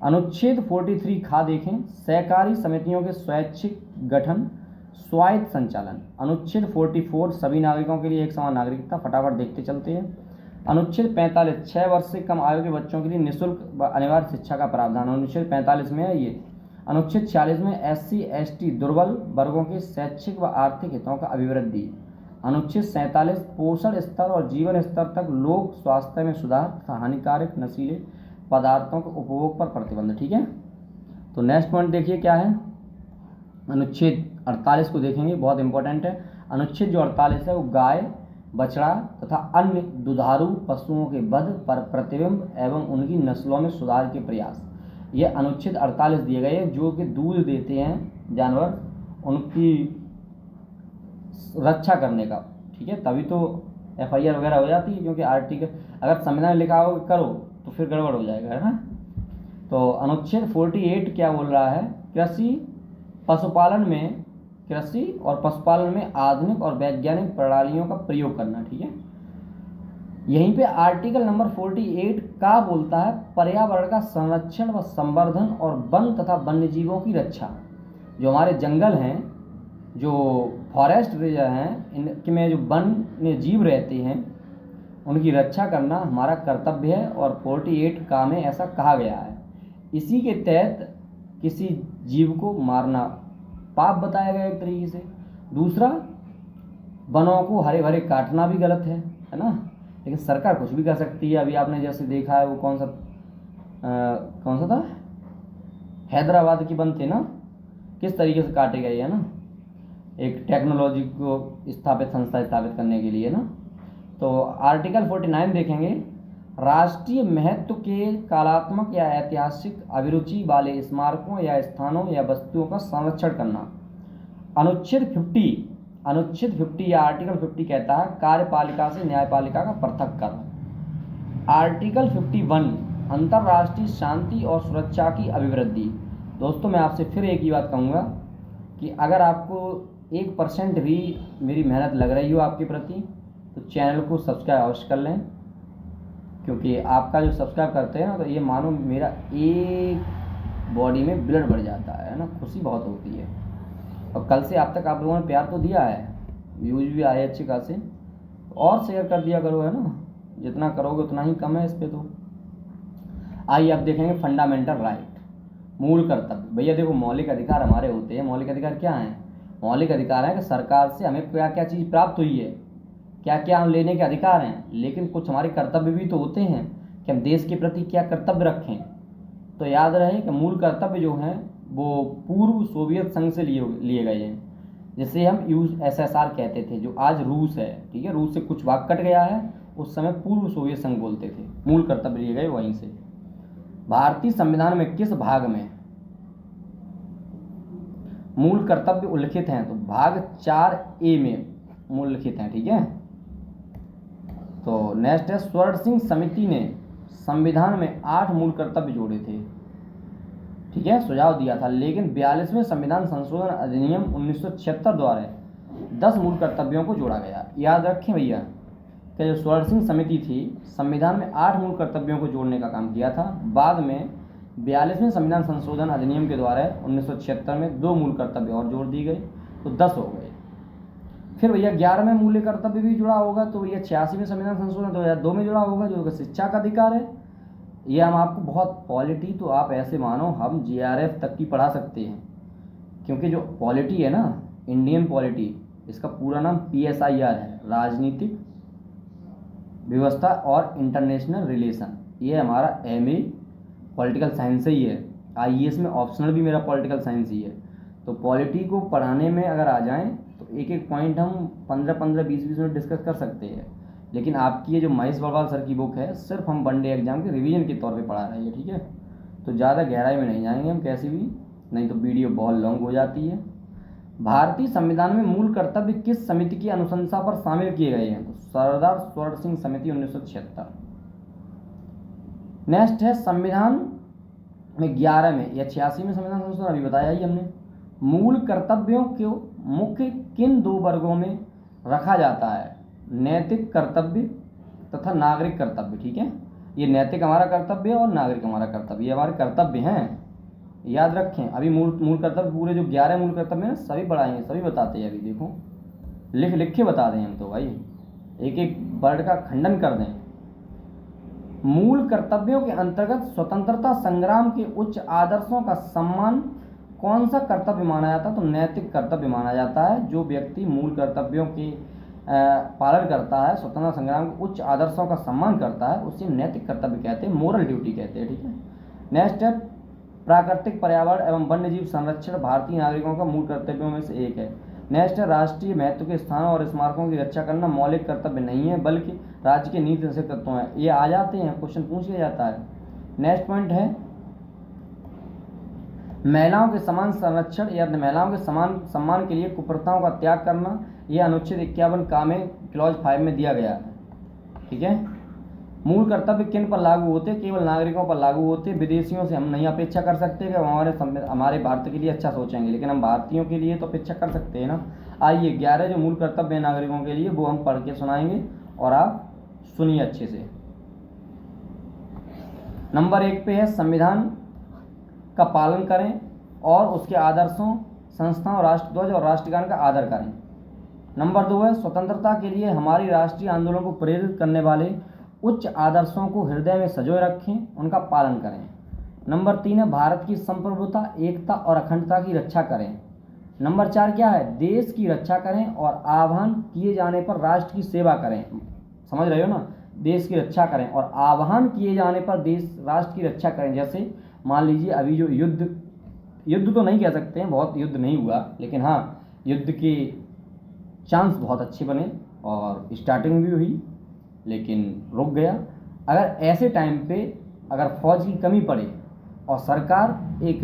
S1: अनुच्छेद 43 खा देखें, सहकारी समितियों के स्वैच्छिक गठन, स्वायत्त संचालन। अनुच्छेद 44 सभी नागरिकों के लिए एक समान नागरिकता। फटाफट देखते चलते हैं। अनुच्छेद 45 6 वर्ष से कम आयु के बच्चों के लिए निःशुल्क व अनिवार्य शिक्षा का प्रावधान। अनुच्छेद 45 में है ये। अनुच्छेद 46 में SC ST दुर्बल वर्गों के शैक्षिक व आर्थिक हितों का अभिवृद्धि। अनुच्छेद 47 पोषण स्तर और जीवन स्तर तक लोक स्वास्थ्य में सुधार तथा हानिकारक नशीले पदार्थों के उपभोग पर प्रतिबंध। ठीक है, तो नेक्स्ट पॉइंट देखिए क्या है, अनुच्छेद 48 को देखेंगे, बहुत इंपॉर्टेंट है। अनुच्छेद जो 48 है वो गाय, बछड़ा तथा अन्य दुधारू पशुओं के वध पर प्रतिबंध एवं उनकी नस्लों में सुधार के प्रयास। ये अनुच्छेद 48 दिए गए हैं। जो कि दूध देते हैं जानवर, उनकी रक्षा करने का। ठीक है, तभी तो FIR वगैरह हो जाती है, क्योंकि आर्टिकल अगर संविधान लिखा हो करो तो फिर गड़बड़ हो जाएगा, है ना। तो अनुच्छेद 48 क्या बोल रहा है, कृषि और पशुपालन में आधुनिक और वैज्ञानिक प्रणालियों का प्रयोग करना। ठीक है, यहीं पे आर्टिकल नंबर 48 का बोलता है पर्यावरण का संरक्षण व संवर्धन और वन तथा वन्यजीवों की रक्षा। जो हमारे जंगल हैं, जो फॉरेस्ट रेंजर हैं, इनमें जो वन्य जीव रहते हैं उनकी रक्षा करना हमारा कर्तव्य है, और 48 का में ऐसा कहा गया है। इसी के तहत किसी जीव को मारना पाप बताया गया एक तरीके से। दूसरा, वनों को हरे भरे काटना भी गलत है ना, लेकिन सरकार कुछ भी कर सकती है। अभी आपने जैसे देखा है वो कौन सा था, हैदराबाद की वन थे ना, किस तरीके से काटे गए है ना, एक टेक्नोलॉजी को संस्था स्थापित करने के लिए ना। तो आर्टिकल 49 देखेंगे, राष्ट्रीय महत्व के कलात्मक या ऐतिहासिक अभिरुचि वाले स्मारकों या स्थानों या वस्तुओं का संरक्षण करना। अनुच्छेद 50 या आर्टिकल 50 कहता है कार्यपालिका से न्यायपालिका का पृथक्करण। आर्टिकल 51 अंतर्राष्ट्रीय शांति और सुरक्षा की अभिवृद्धि। दोस्तों मैं आपसे फिर एक ही बात कहूँगा कि अगर आपको 1% भी मेरी मेहनत लग रही हो आपके प्रति, तो चैनल को सब्सक्राइब अवश्य कर लें, क्योंकि आपका जो सब्सक्राइब करते हैं ना, तो ये मानो मेरा एक बॉडी में ब्लड बढ़ जाता है ना, खुशी बहुत होती है। और कल से आप तक आप लोगों ने प्यार तो दिया है, व्यूज भी आए अच्छे खासे, और शेयर कर दिया करो, है ना, जितना करोगे उतना ही कम है इस पे। तो आइए अब देखेंगे फंडामेंटल राइट, मूल कर्तव्य। भैया देखो, मौलिक अधिकार हमारे होते हैं। मौलिक अधिकार क्या हैं? मौलिक अधिकार है कि सरकार से हमें क्या क्या चीज़ प्राप्त हुई है, क्या क्या हम लेने के अधिकार हैं, लेकिन कुछ हमारे कर्तव्य भी तो होते हैं कि हम देश के प्रति क्या कर्तव्य रखें। तो याद रहे कि मूल कर्तव्य जो हैं वो पूर्व सोवियत संघ से लिए गए हैं। जिसे हम USSR कहते थे, जो आज रूस है। ठीक है, रूस से कुछ भाग कट गया है, उस समय पूर्व सोवियत संघ बोलते थे। मूल कर्तव्य लिए गए वहीं से। भारतीय संविधान में किस भाग में मूल कर्तव्य उल्लिखित हैं? तो भाग 4A में मूल लिखित हैं। ठीक है, तो नेक्स्ट है, स्वर्ण सिंह समिति ने संविधान में 8 मूल कर्तव्य जोड़े थे। ठीक है, सुझाव दिया था, लेकिन 42वें संविधान संशोधन अधिनियम 1976 द्वारा 10 मूल कर्तव्यों को जोड़ा गया। याद रखें भैया कि जो स्वर्ण सिंह समिति थी, संविधान में 8 मूल कर्तव्यों को जोड़ने का काम किया था। बाद में 42वें संविधान संशोधन अधिनियम के द्वारा 1976 में 2 मूल कर्तव्य और जोड़ दिए गए, तो 10 हो गए। फिर भैया 11वें मूल्य कर्तव्य भी जुड़ा होगा, तो भैया 86वें संविधान संशोधन 2002 में जुड़ा होगा, जो शिक्षा का अधिकार है। ये हम आपको बहुत पॉलिटी, तो आप ऐसे मानो हम GRF तक की पढ़ा सकते हैं, क्योंकि जो पॉलिटी है ना, इंडियन पॉलिटी, इसका पूरा नाम PSIR है, राजनीतिक व्यवस्था और इंटरनेशनल रिलेशन। ये हमारा MA पॉलिटिकल साइंस से ही है। IAS में ऑप्शनल भी मेरा पॉलिटिकल साइंस ही है। तो पॉलिटी को पढ़ाने में अगर आ जाएं तो एक एक पॉइंट हम 15-15, 20-20 मिनट डिस्कस कर सकते हैं। लेकिन आपकी ये जो महेश बड़वाल सर की बुक है, सिर्फ हम वनडे एग्जाम के रिवीजन के तौर पे पढ़ा रहे हैं। ठीक है, तो ज़्यादा गहराई में नहीं जाएंगे हम कैसे भी, नहीं तो वीडियो बहुत लॉन्ग हो जाती है। भारतीय संविधान में मूल कर्तव्य किस समिति की अनुशंसा पर शामिल किए गए हैं? तो सरदार स्वर्ण सिंह समिति 1976। नेक्स्ट है, संविधान में 11 में या 86 में संविधान संशोधन अभी बताया ही हमने। मूल कर्तव्यों को मुख्य किन 2 वर्गों में रखा जाता है? नैतिक कर्तव्य तथा नागरिक कर्तव्य। ठीक है, ये नैतिक हमारा कर्तव्य है और नागरिक हमारा कर्तव्य, ये हमारे कर्तव्य हैं, याद रखें। अभी मूल कर्तव्य पूरे जो 11 मूल कर्तव्य हैं सभी पढ़ाएंगे, सभी बताते हैं। अभी देखो लिख के बता दें हम, तो भाई एक एक वर्ड का खंडन कर दें। मूल कर्तव्यों के अंतर्गत स्वतंत्रता संग्राम के उच्च आदर्शों का सम्मान कौन सा कर्तव्य माना जाता है? तो नैतिक कर्तव्य माना जाता है। जो व्यक्ति मूल कर्तव्यों के पालन करता है, स्वतंत्रता संग्राम के उच्च आदर्शों का सम्मान करता है, उसे नैतिक कर्तव्य कहते हैं, मोरल ड्यूटी कहते हैं। ठीक है, नेक्स्ट है, प्राकृतिक पर्यावरण एवं वन्यजीव संरक्षण भारतीय नागरिकों का मूल कर्तव्यों में से एक है। नेक्स्ट है, राष्ट्रीय महत्व के स्थानों और स्मारकों की रक्षा करना मौलिक कर्तव्य नहीं है, बल्कि राज्य के नीति निषेध तत्व हैं। ये आ जाते हैं, क्वेश्चन पूछ लिया जाता है। नेक्स्ट पॉइंट है, महिलाओं के समान संरक्षण या महिलाओं के समान सम्मान के लिए कुप्रथाओं का त्याग करना, यह अनुच्छेद 51 का में क्लॉज 5 में दिया गया है। ठीक है, मूल कर्तव्य किन पर लागू होते? केवल नागरिकों पर लागू होते। विदेशियों से हम नहीं अपेक्षा कर सकते कि हमारे भारत के लिए अच्छा सोचेंगे, लेकिन हम भारतीयों के लिए तो अपेक्षा कर सकते हैं ना। आइए 11 जो मूल कर्तव्य हैं नागरिकों के लिए, वो हम पढ़ के सुनाएंगे और आप सुनिए अच्छे से। नंबर 1 पे है, संविधान का पालन करें और उसके आदर्शों, संस्थाओं, राष्ट्रध्वज और राष्ट्रगान का आदर करें। नंबर 2 है, स्वतंत्रता के लिए हमारी राष्ट्रीय आंदोलन को प्रेरित करने वाले उच्च आदर्शों को हृदय में संजोए रखें, उनका पालन करें। नंबर 3 है, भारत की संप्रभुता, एकता और अखंडता की रक्षा करें। नंबर 4 क्या है? देश की रक्षा करें और आह्वान किए जाने पर राष्ट्र की सेवा करें। समझ रहे हो ना, देश की रक्षा करें और आह्वान किए जाने पर राष्ट्र की रक्षा करें। जैसे मान लीजिए अभी जो युद्ध तो नहीं कह सकते हैं, बहुत युद्ध नहीं हुआ, लेकिन हाँ युद्ध के चांस बहुत अच्छे बने और स्टार्टिंग भी हुई, लेकिन रुक गया। अगर ऐसे टाइम पे अगर फौज की कमी पड़े और सरकार एक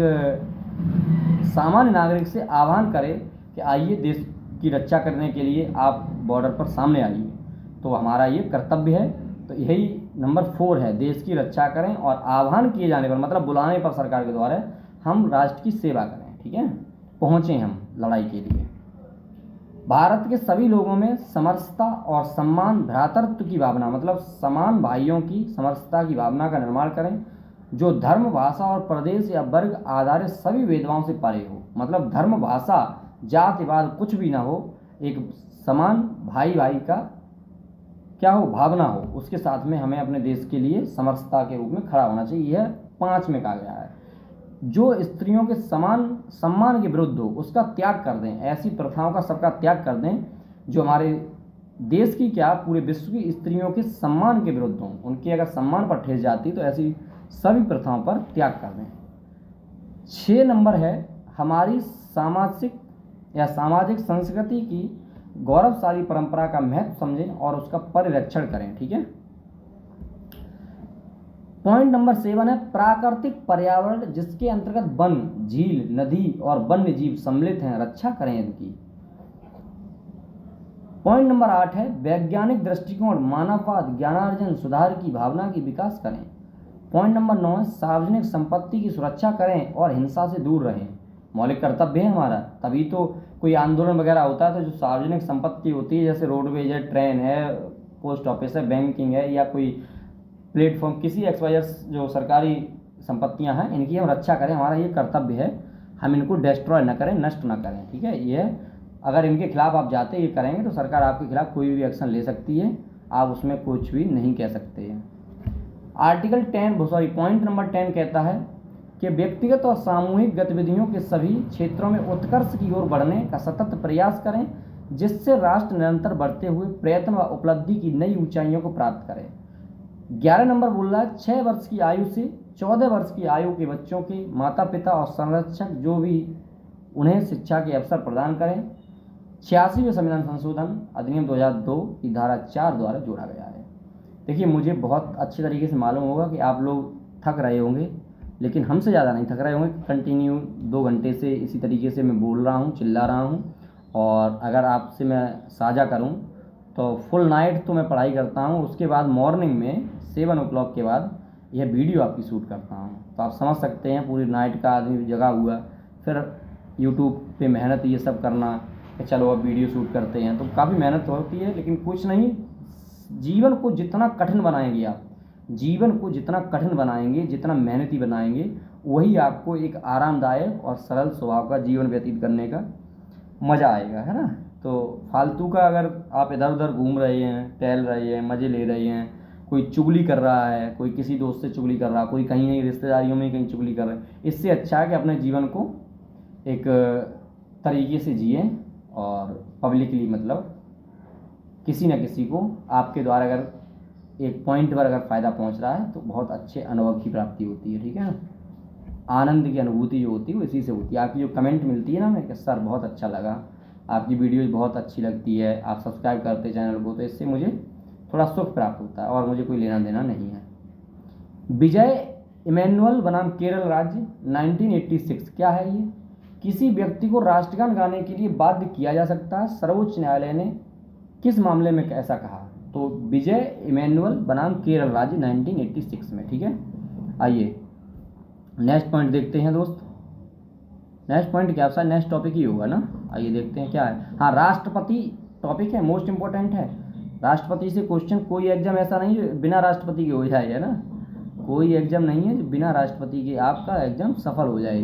S1: सामान्य नागरिक से आह्वान करे कि आइए देश की रक्षा करने के लिए आप बॉर्डर पर सामने आइए, तो हमारा ये कर्तव्य है। तो यही नंबर 4 है, देश की रक्षा करें और आह्वान किए जाने पर, मतलब बुलाने पर सरकार के द्वारा हम राष्ट्र की सेवा करें। ठीक है, पहुँचें हम लड़ाई के लिए। भारत के सभी लोगों में समरसता और सम्मान, भ्रातृत्व की भावना, मतलब समान भाइयों की समरसता की भावना का निर्माण करें, जो धर्म, भाषा और प्रदेश या वर्ग आधारित सभी भेदभावों से परे हो। मतलब धर्म, भाषा, जातिवाद कुछ भी ना हो, एक समान भाई का क्या हो, भावना हो, उसके साथ में हमें अपने देश के लिए समरसता के रूप में खड़ा होना चाहिए। यह 5 में कहा गया है। जो स्त्रियों के समान सम्मान के विरुद्ध हो उसका त्याग कर दें, ऐसी प्रथाओं का सबका त्याग कर दें जो हमारे देश की क्या पूरे विश्व की स्त्रियों के सम्मान के विरुद्ध हों, उनके अगर सम्मान पर ठेस जाती तो ऐसी सभी प्रथाओं पर त्याग कर दें। 6 नंबर है, हमारी सामाजिक या सामाजिक संस्कृति की गौरवशाली परंपरा का महत्व समझें और उसका परिरक्षण करें। ठीक है। पॉइंट नंबर 7 है प्राकृतिक पर्यावरण, जिसके अंतर्गत वन, झील, नदी और वन्य जीव सम्मिलित हैं, रक्षा करें इनकी। पॉइंट नंबर 8 है वैज्ञानिक दृष्टिकोण, मानववाद, ज्ञानार्जन, सुधार की भावना की विकास करें। पॉइंट नंबर 9 है सार्वजनिक संपत्ति की सुरक्षा करें और हिंसा से दूर रहें। मौलिक कर्तव्य है हमारा, तभी तो कोई आंदोलन वगैरह होता है। तो जो सार्वजनिक संपत्ति होती है, जैसे रोडवेज है, ट्रेन है, पोस्ट ऑफिस है, बैंकिंग है, या कोई प्लेटफॉर्म, किसी XYZ जो सरकारी संपत्तियां हैं, इनकी हम रक्षा करें, हमारा ये कर्तव्य है। हम इनको डिस्ट्रॉय न करें, नष्ट न करें। ठीक है। ये अगर इनके खिलाफ आप जाते ये करेंगे तो सरकार आपके खिलाफ कोई भी एक्शन ले सकती है, आप उसमें कुछ भी नहीं कह सकते हैं। पॉइंट नंबर 10 कहता है कि व्यक्तिगत और सामूहिक गतिविधियों के सभी क्षेत्रों में उत्कर्ष की ओर बढ़ने का सतत प्रयास करें, जिससे राष्ट्र निरंतर बढ़ते हुए प्रयत्न व उपलब्धि की नई ऊंचाइयों को प्राप्त करे। 11 नंबर बोल रहा है 6 वर्ष की आयु से 14 वर्ष की आयु के बच्चों के माता पिता और संरक्षक जो भी उन्हें शिक्षा के अवसर प्रदान करें। 86वें संविधान संशोधन अधिनियम 2002 की धारा 4 द्वारा जोड़ा गया है। देखिए, मुझे बहुत अच्छे तरीके से मालूम होगा कि आप लोग थक रहे होंगे, लेकिन हमसे ज़्यादा नहीं थक रहे होंगे। कंटिन्यू 2 घंटे से इसी तरीके से मैं बोल रहा हूँ, चिल्ला रहा हूँ। और अगर आपसे मैं साझा करूँ तो फुल नाइट तो मैं पढ़ाई करता हूँ, उसके बाद मॉर्निंग में 7 o'clock के बाद यह वीडियो आपकी शूट करता हूँ। तो आप समझ सकते हैं पूरी नाइट का आदमी जगा हुआ, फिर यूट्यूब पे मेहनत ये सब करना कि चलो अब वीडियो शूट करते हैं, तो काफ़ी मेहनत होती है। लेकिन कुछ नहीं, जीवन को जितना कठिन बनाएंगे आप, जीवन को जितना कठिन बनाएंगे, जितना मेहनती बनाएंगे, वही आपको एक आरामदायक और सरल स्वभाव का जीवन व्यतीत करने का मज़ा आएगा, है ना। तो फालतू का अगर आप इधर उधर घूम रहे हैं, टहल रहे हैं, मज़े ले रहे हैं, कोई चुगली कर रहा है, कोई किसी दोस्त से चुगली कर रहा है, कोई कहीं नहीं रिश्तेदारियों में कहीं चुगली कर रहा है, इससे अच्छा है कि अपने जीवन को एक तरीके से जिए और पब्लिकली, मतलब किसी न किसी को आपके द्वारा अगर एक पॉइंट पर अगर फ़ायदा पहुंच रहा है तो बहुत अच्छे अनुभव की प्राप्ति होती है। ठीक है ना। आनंद की अनुभूति जो होती है वो इसी से होती है। आपकी जो कमेंट मिलती है ना हमें कि सर बहुत अच्छा लगा, आपकी वीडियोज़ बहुत अच्छी लगती है, आप सब्सक्राइब करते चैनल को, तो इससे मुझे थोड़ा सुख प्राप्त होता है और मुझे कोई लेना देना नहीं है। विजय इमैनुअल बनाम केरल राज्य 1986 क्या है ये? किसी व्यक्ति को राष्ट्रगान गाने के लिए बाध्य किया जा सकता है, सर्वोच्च न्यायालय ने किस मामले में ऐसा कहा? तो विजय इमैनुअल बनाम केरल राज्य 1986 में। ठीक है। आइए नेक्स्ट पॉइंट देखते हैं दोस्त। नेक्स्ट पॉइंट क्या है? नेक्स्ट टॉपिक ही होगा ना। आइए देखते हैं क्या है। हाँ, राष्ट्रपति टॉपिक है, मोस्ट इंपॉर्टेंट है। राष्ट्रपति से क्वेश्चन, कोई एग्जाम ऐसा नहीं जो बिना राष्ट्रपति के हो जाए, है ना। कोई एग्जाम नहीं है जो बिना राष्ट्रपति के आपका एग्जाम सफल हो जाए।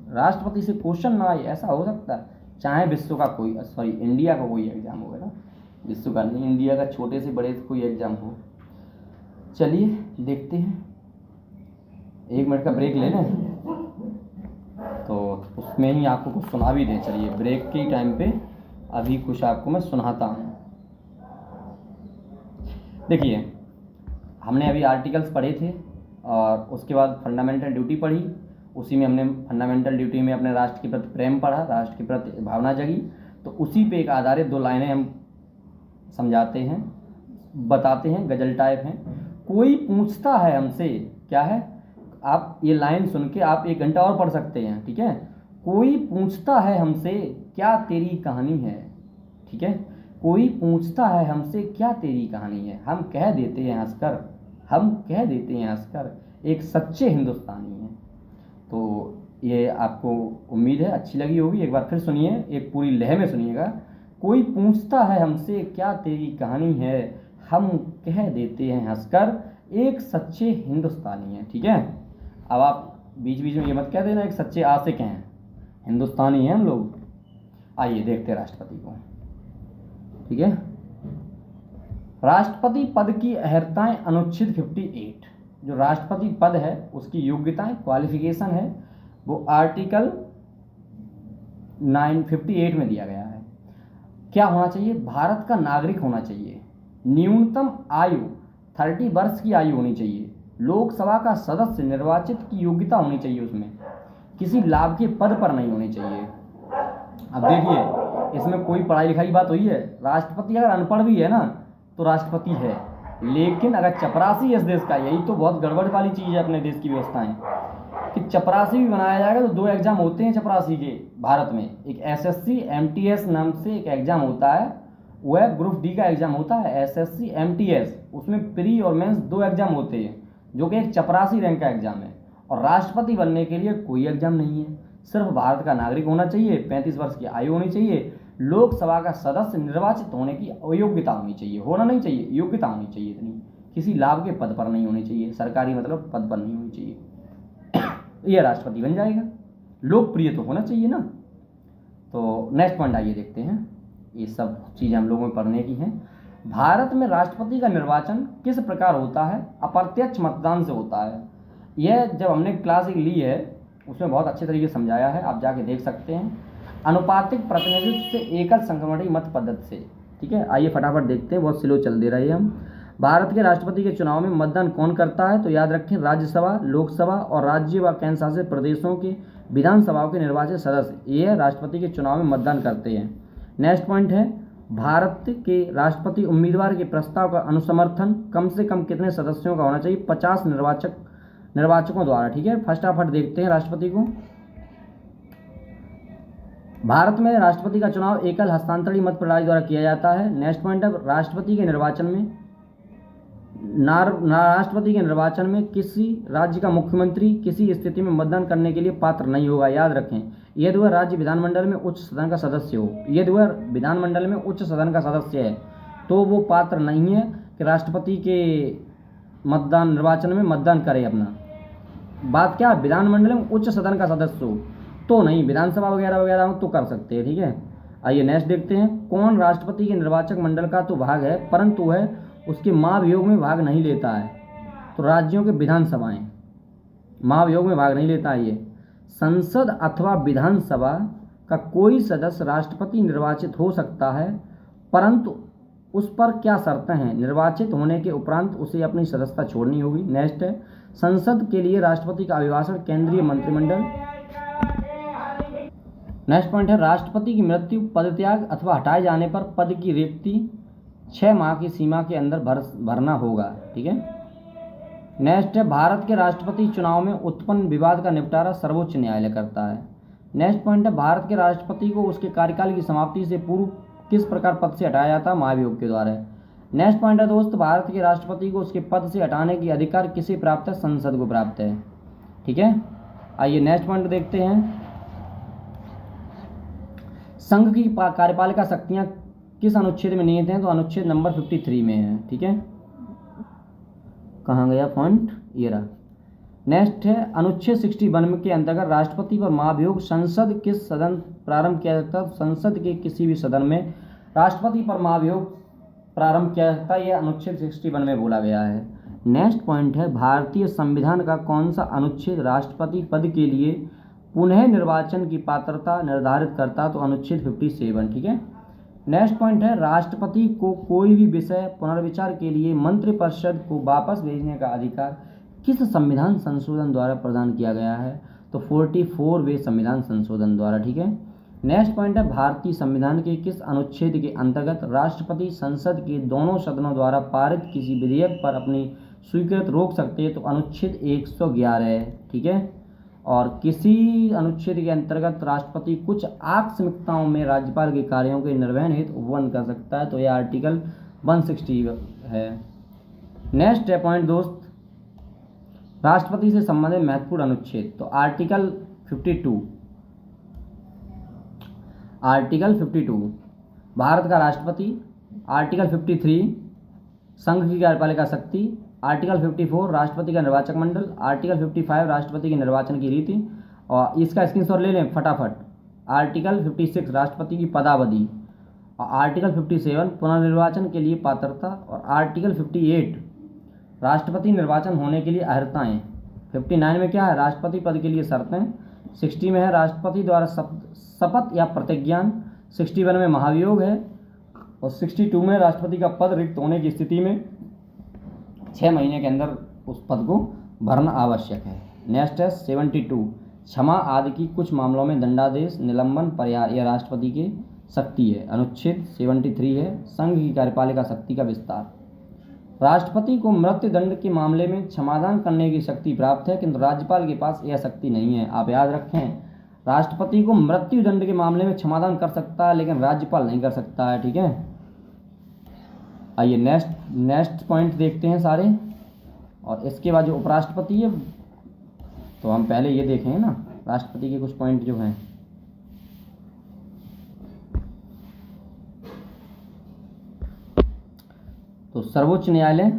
S1: राष्ट्रपति से क्वेश्चन ना आए, ऐसा हो सकता है? चाहे विश्व का कोई, सॉरी इंडिया का कोई एग्जाम हो ना, विश्व का नहीं, इंडिया का छोटे से बड़े से कोई एग्जाम हो। चलिए देखते हैं, 1 मिनट का ब्रेक ले लें तो उसमें ही आपको कुछ सुना भी दें। चलिए ब्रेक के टाइम पे अभी कुछ आपको मैं सुनाता हूँ। देखिए, हमने अभी आर्टिकल्स पढ़े थे और उसके बाद फंडामेंटल ड्यूटी पढ़ी। उसी में हमने फंडामेंटल ड्यूटी में अपने राष्ट्र के प्रति प्रेम पढ़ा, राष्ट्र के प्रति भावना जगी। तो उसी पे एक आधारित 2 लाइनें हम समझाते हैं, बताते हैं, गजल टाइप हैं। कोई पूछता है हमसे, क्या है? आप ये लाइन सुन के आप 1 घंटा और पढ़ सकते हैं। ठीक है। कोई पूछता है हमसे क्या तेरी कहानी है। ठीक है। कोई पूछता है हमसे क्या तेरी कहानी है, हम कह देते हैं हंसकर, हम कह देते हैं हंसकर एक सच्चे हिंदुस्तानी हैं। तो ये आपको उम्मीद है अच्छी लगी होगी। एक बार फिर सुनिए, एक पूरी लय में सुनिएगा। कोई पूछता है हमसे क्या तेरी कहानी है, हम कह देते हैं हंसकर एक सच्चे हिंदुस्तानी हैं। ठीक है। अब आप बीच बीच में ये मत कह देना एक सच्चे आशिक हैं, हिंदुस्तानी हैं हम लोग। आइए देखते हैं राष्ट्रपति को। ठीक है। राष्ट्रपति पद की अहर्ताएं अनुच्छेद 58, जो राष्ट्रपति पद है उसकी योग्यताएं, क्वालिफिकेशन है, वो आर्टिकल 958 में दिया गया है। क्या होना चाहिए? भारत का नागरिक होना चाहिए, न्यूनतम आयु 30 वर्ष की आयु होनी चाहिए, लोकसभा का सदस्य निर्वाचित की योग्यता होनी चाहिए, उसमें किसी लाभ के पद पर नहीं होनी चाहिए, अब देखिए इसमें कोई पढ़ाई लिखाई की बात हुई है? राष्ट्रपति अगर अनपढ़ भी है ना तो राष्ट्रपति है, लेकिन अगर चपरासी है इस देश का, यही तो बहुत गड़बड़ वाली चीज़ है अपने देश की व्यवस्थाएं, कि चपरासी भी बनाया जाएगा तो 2 एग्जाम होते हैं चपरासी के भारत में। एक SSC MTS नाम से एक एग्जाम होता है, वह ग्रुप डी का एग्जाम होता है SSC MTS, उसमें प्री और मेंस 2 एग्जाम होते हैं, जो कि एक चपरासी रैंक का एग्जाम है। और राष्ट्रपति बनने के लिए कोई एग्जाम नहीं है, सिर्फ भारत का नागरिक होना चाहिए, 35 वर्ष की आयु होनी चाहिए, लोकसभा का सदस्य निर्वाचित होने की योग्यता होनी चाहिए, होना नहीं चाहिए, योग्यता होनी चाहिए इतनी, किसी लाभ के पद पर नहीं होनी चाहिए, सरकारी मतलब पद पर नहीं होनी चाहिए, यह राष्ट्रपति बन जाएगा। लोकप्रिय तो होना चाहिए ना। तो नेक्स्ट पॉइंट आइए देखते हैं, ये सब चीज़ें हम लोगों में पढ़ने की हैं। भारत में राष्ट्रपति का निर्वाचन किस प्रकार होता है? अप्रत्यक्ष मतदान से होता है। यह जब हमने क्लास एक ली है उसमें बहुत अच्छे तरीके से समझाया है, आप जाके देख सकते हैं। अनुपातिक प्रतिनिधित्व से एकल संख्याबढ़ी मत पद्धति से, ठीक है। आइए फटाफट देखते हैं, बहुत स्लो चल दे रहे हैं हम। भारत के राष्ट्रपति के चुनाव में मतदान कौन करता है? तो याद रखें, राज्यसभा, लोकसभा और राज्य व केंद्र शासित प्रदेशों के विधानसभाओं के निर्वाचित सदस्य ये राष्ट्रपति के चुनाव में मतदान करते हैं। नेक्स्ट पॉइंट है, भारत के राष्ट्रपति उम्मीदवार के प्रस्ताव का अनुसमर्थन कम से कम कितने सदस्यों का होना चाहिए? 50 निर्वाचकों द्वारा, ठीक है। फटाफट देखते हैं राष्ट्रपति को। भारत में राष्ट्रपति का चुनाव एकल हस्तांतरणीय मत प्रणाली द्वारा किया जाता है। नेक्स्ट पॉइंट है, राष्ट्रपति के निर्वाचन में किसी राज्य का मुख्यमंत्री किसी स्थिति में मतदान करने के लिए पात्र नहीं होगा। याद रखें, यदि वह राज्य विधानमंडल में उच्च सदन का सदस्य हो, यदि वह विधानमंडल में उच्च सदन का सदस्य है तो वो पात्र नहीं है कि राष्ट्रपति के निर्वाचन में मतदान करे। अपना बात क्या, विधानमंडल में उच्च सदन का सदस्य हो तो नहीं, विधानसभा वगैरह वगैरह हो तो कर सकते हैं, ठीक है। आइए नेक्स्ट देखते हैं, कौन राष्ट्रपति के निर्वाचक मंडल का तो भाग है परंतु वह उसके महाभियोग में भाग नहीं लेता है? तो राज्यों के विधानसभाएं महाभियोग में भाग नहीं लेता है। ये संसद अथवा विधानसभा का कोई सदस्य राष्ट्रपति निर्वाचित हो सकता है, परंतु उस पर क्या शर्तें हैं? निर्वाचित होने के उपरांत उसे अपनी सदस्यता छोड़नी होगी। नेक्स्ट है, संसद के लिए राष्ट्रपति का अभिभाषण केंद्रीय मंत्रिमंडल। नेक्स्ट पॉइंट है, राष्ट्रपति की मृत्यु, पदत्याग अथवा हटाए जाने पर पद की रिक्ति 6 माह की सीमा के अंदर भरना होगा, ठीक है। नेक्स्ट है, भारत के राष्ट्रपति चुनाव में उत्पन्न विवाद का निपटारा सर्वोच्च न्यायालय करता है। नेक्स्ट पॉइंट है, भारत के राष्ट्रपति को उसके कार्यकाल की समाप्ति से पूर्व किस प्रकार पद से हटाया जाता है? महाभियोग के द्वारा। नेक्स्ट पॉइंट है दोस्त, भारत के राष्ट्रपति को उसके पद से हटाने की अधिकार किसे प्राप्त है? संसद को प्राप्त है, ठीक है। आइए नेक्स्ट पॉइंट देखते हैं, संघ की कार्यपालिका शक्तियां किस अनुच्छेद में निहित हैं? तो अनुच्छेद नंबर 53 में है, ठीक है। कहाँ गया पॉइंट, ये रहा। नेक्स्ट है, अनुच्छेद 61 के अंतर्गत राष्ट्रपति पर महाभियोग संसद किस सदन प्रारंभ किया जाता है? संसद के किसी भी सदन में राष्ट्रपति पर महाभियोग प्रारंभ किया जाता है, यह अनुच्छेद 61 में बोला गया है। नेक्स्ट पॉइंट है, भारतीय संविधान का कौन सा अनुच्छेद राष्ट्रपति पद के लिए पुनः निर्वाचन की पात्रता निर्धारित करता? तो अनुच्छेद 57, ठीक है। नेक्स्ट पॉइंट है, राष्ट्रपति को कोई भी विषय पुनर्विचार के लिए मंत्रिपरिषद को वापस भेजने का अधिकार किस संविधान संशोधन द्वारा प्रदान किया गया है? तो 44वें संविधान संशोधन द्वारा, ठीक है। नेक्स्ट पॉइंट है, भारतीय संविधान के किस अनुच्छेद के अंतर्गत राष्ट्रपति संसद के दोनों सदनों द्वारा पारित किसी विधेयक पर अपनी स्वीकृति रोक सकते हैं? तो अनुच्छेद 111 है, ठीक है। और किसी अनुच्छेद के अंतर्गत राष्ट्रपति कुछ आकस्मिकताओं में राज्यपाल के कार्यों के निर्वहन हेतु उपवन कर सकता है? तो यह आर्टिकल 160 है। नेक्स्ट है पॉइंट दोस्त, राष्ट्रपति से संबंधित महत्वपूर्ण अनुच्छेद। तो आर्टिकल 52 भारत का राष्ट्रपति, आर्टिकल 53 संघ की कार्यपालिका शक्ति, आर्टिकल 54 राष्ट्रपति का निर्वाचक मंडल, आर्टिकल 55 राष्ट्रपति के निर्वाचन की रीति, और इसका स्क्रीनशॉट ले लें फटाफट। आर्टिकल 56 राष्ट्रपति की पदावधि, और आर्टिकल 57 पुनर्निर्वाचन के लिए पात्रता, और आर्टिकल 58 राष्ट्रपति निर्वाचन होने के लिए अर्हताएँ। 59 में क्या है? राष्ट्रपति पद के लिए शर्तें। 60 में है राष्ट्रपति द्वारा शपथ या प्रतिज्ञान। 61 में महाभियोग है, और 62 में राष्ट्रपति का पद रिक्त होने की स्थिति में 6 महीने के अंदर उस पद को भरना आवश्यक है। नेक्स्ट है 72 क्षमा आदि की कुछ मामलों में दंडादेश, निलंबन, परिहार यह राष्ट्रपति की शक्ति है। अनुच्छेद 73 है संघ की कार्यपालिका शक्ति का विस्तार। राष्ट्रपति को मृत्यु दंड के मामले में क्षमादान करने की शक्ति प्राप्त है, किंतु राज्यपाल के पास यह शक्ति नहीं है। आप याद रखें, राष्ट्रपति को मृत्यु दंड के मामले में क्षमादान कर सकता है, लेकिन राज्यपाल नहीं कर सकता है। ठीक है, आइए नेक्स्ट पॉइंट देखते हैं सारे। और इसके बाद जो उपराष्ट्रपति है, तो हम पहले ये देखेंगे ना राष्ट्रपति के कुछ पॉइंट जो हैं। तो सर्वोच्च न्यायालय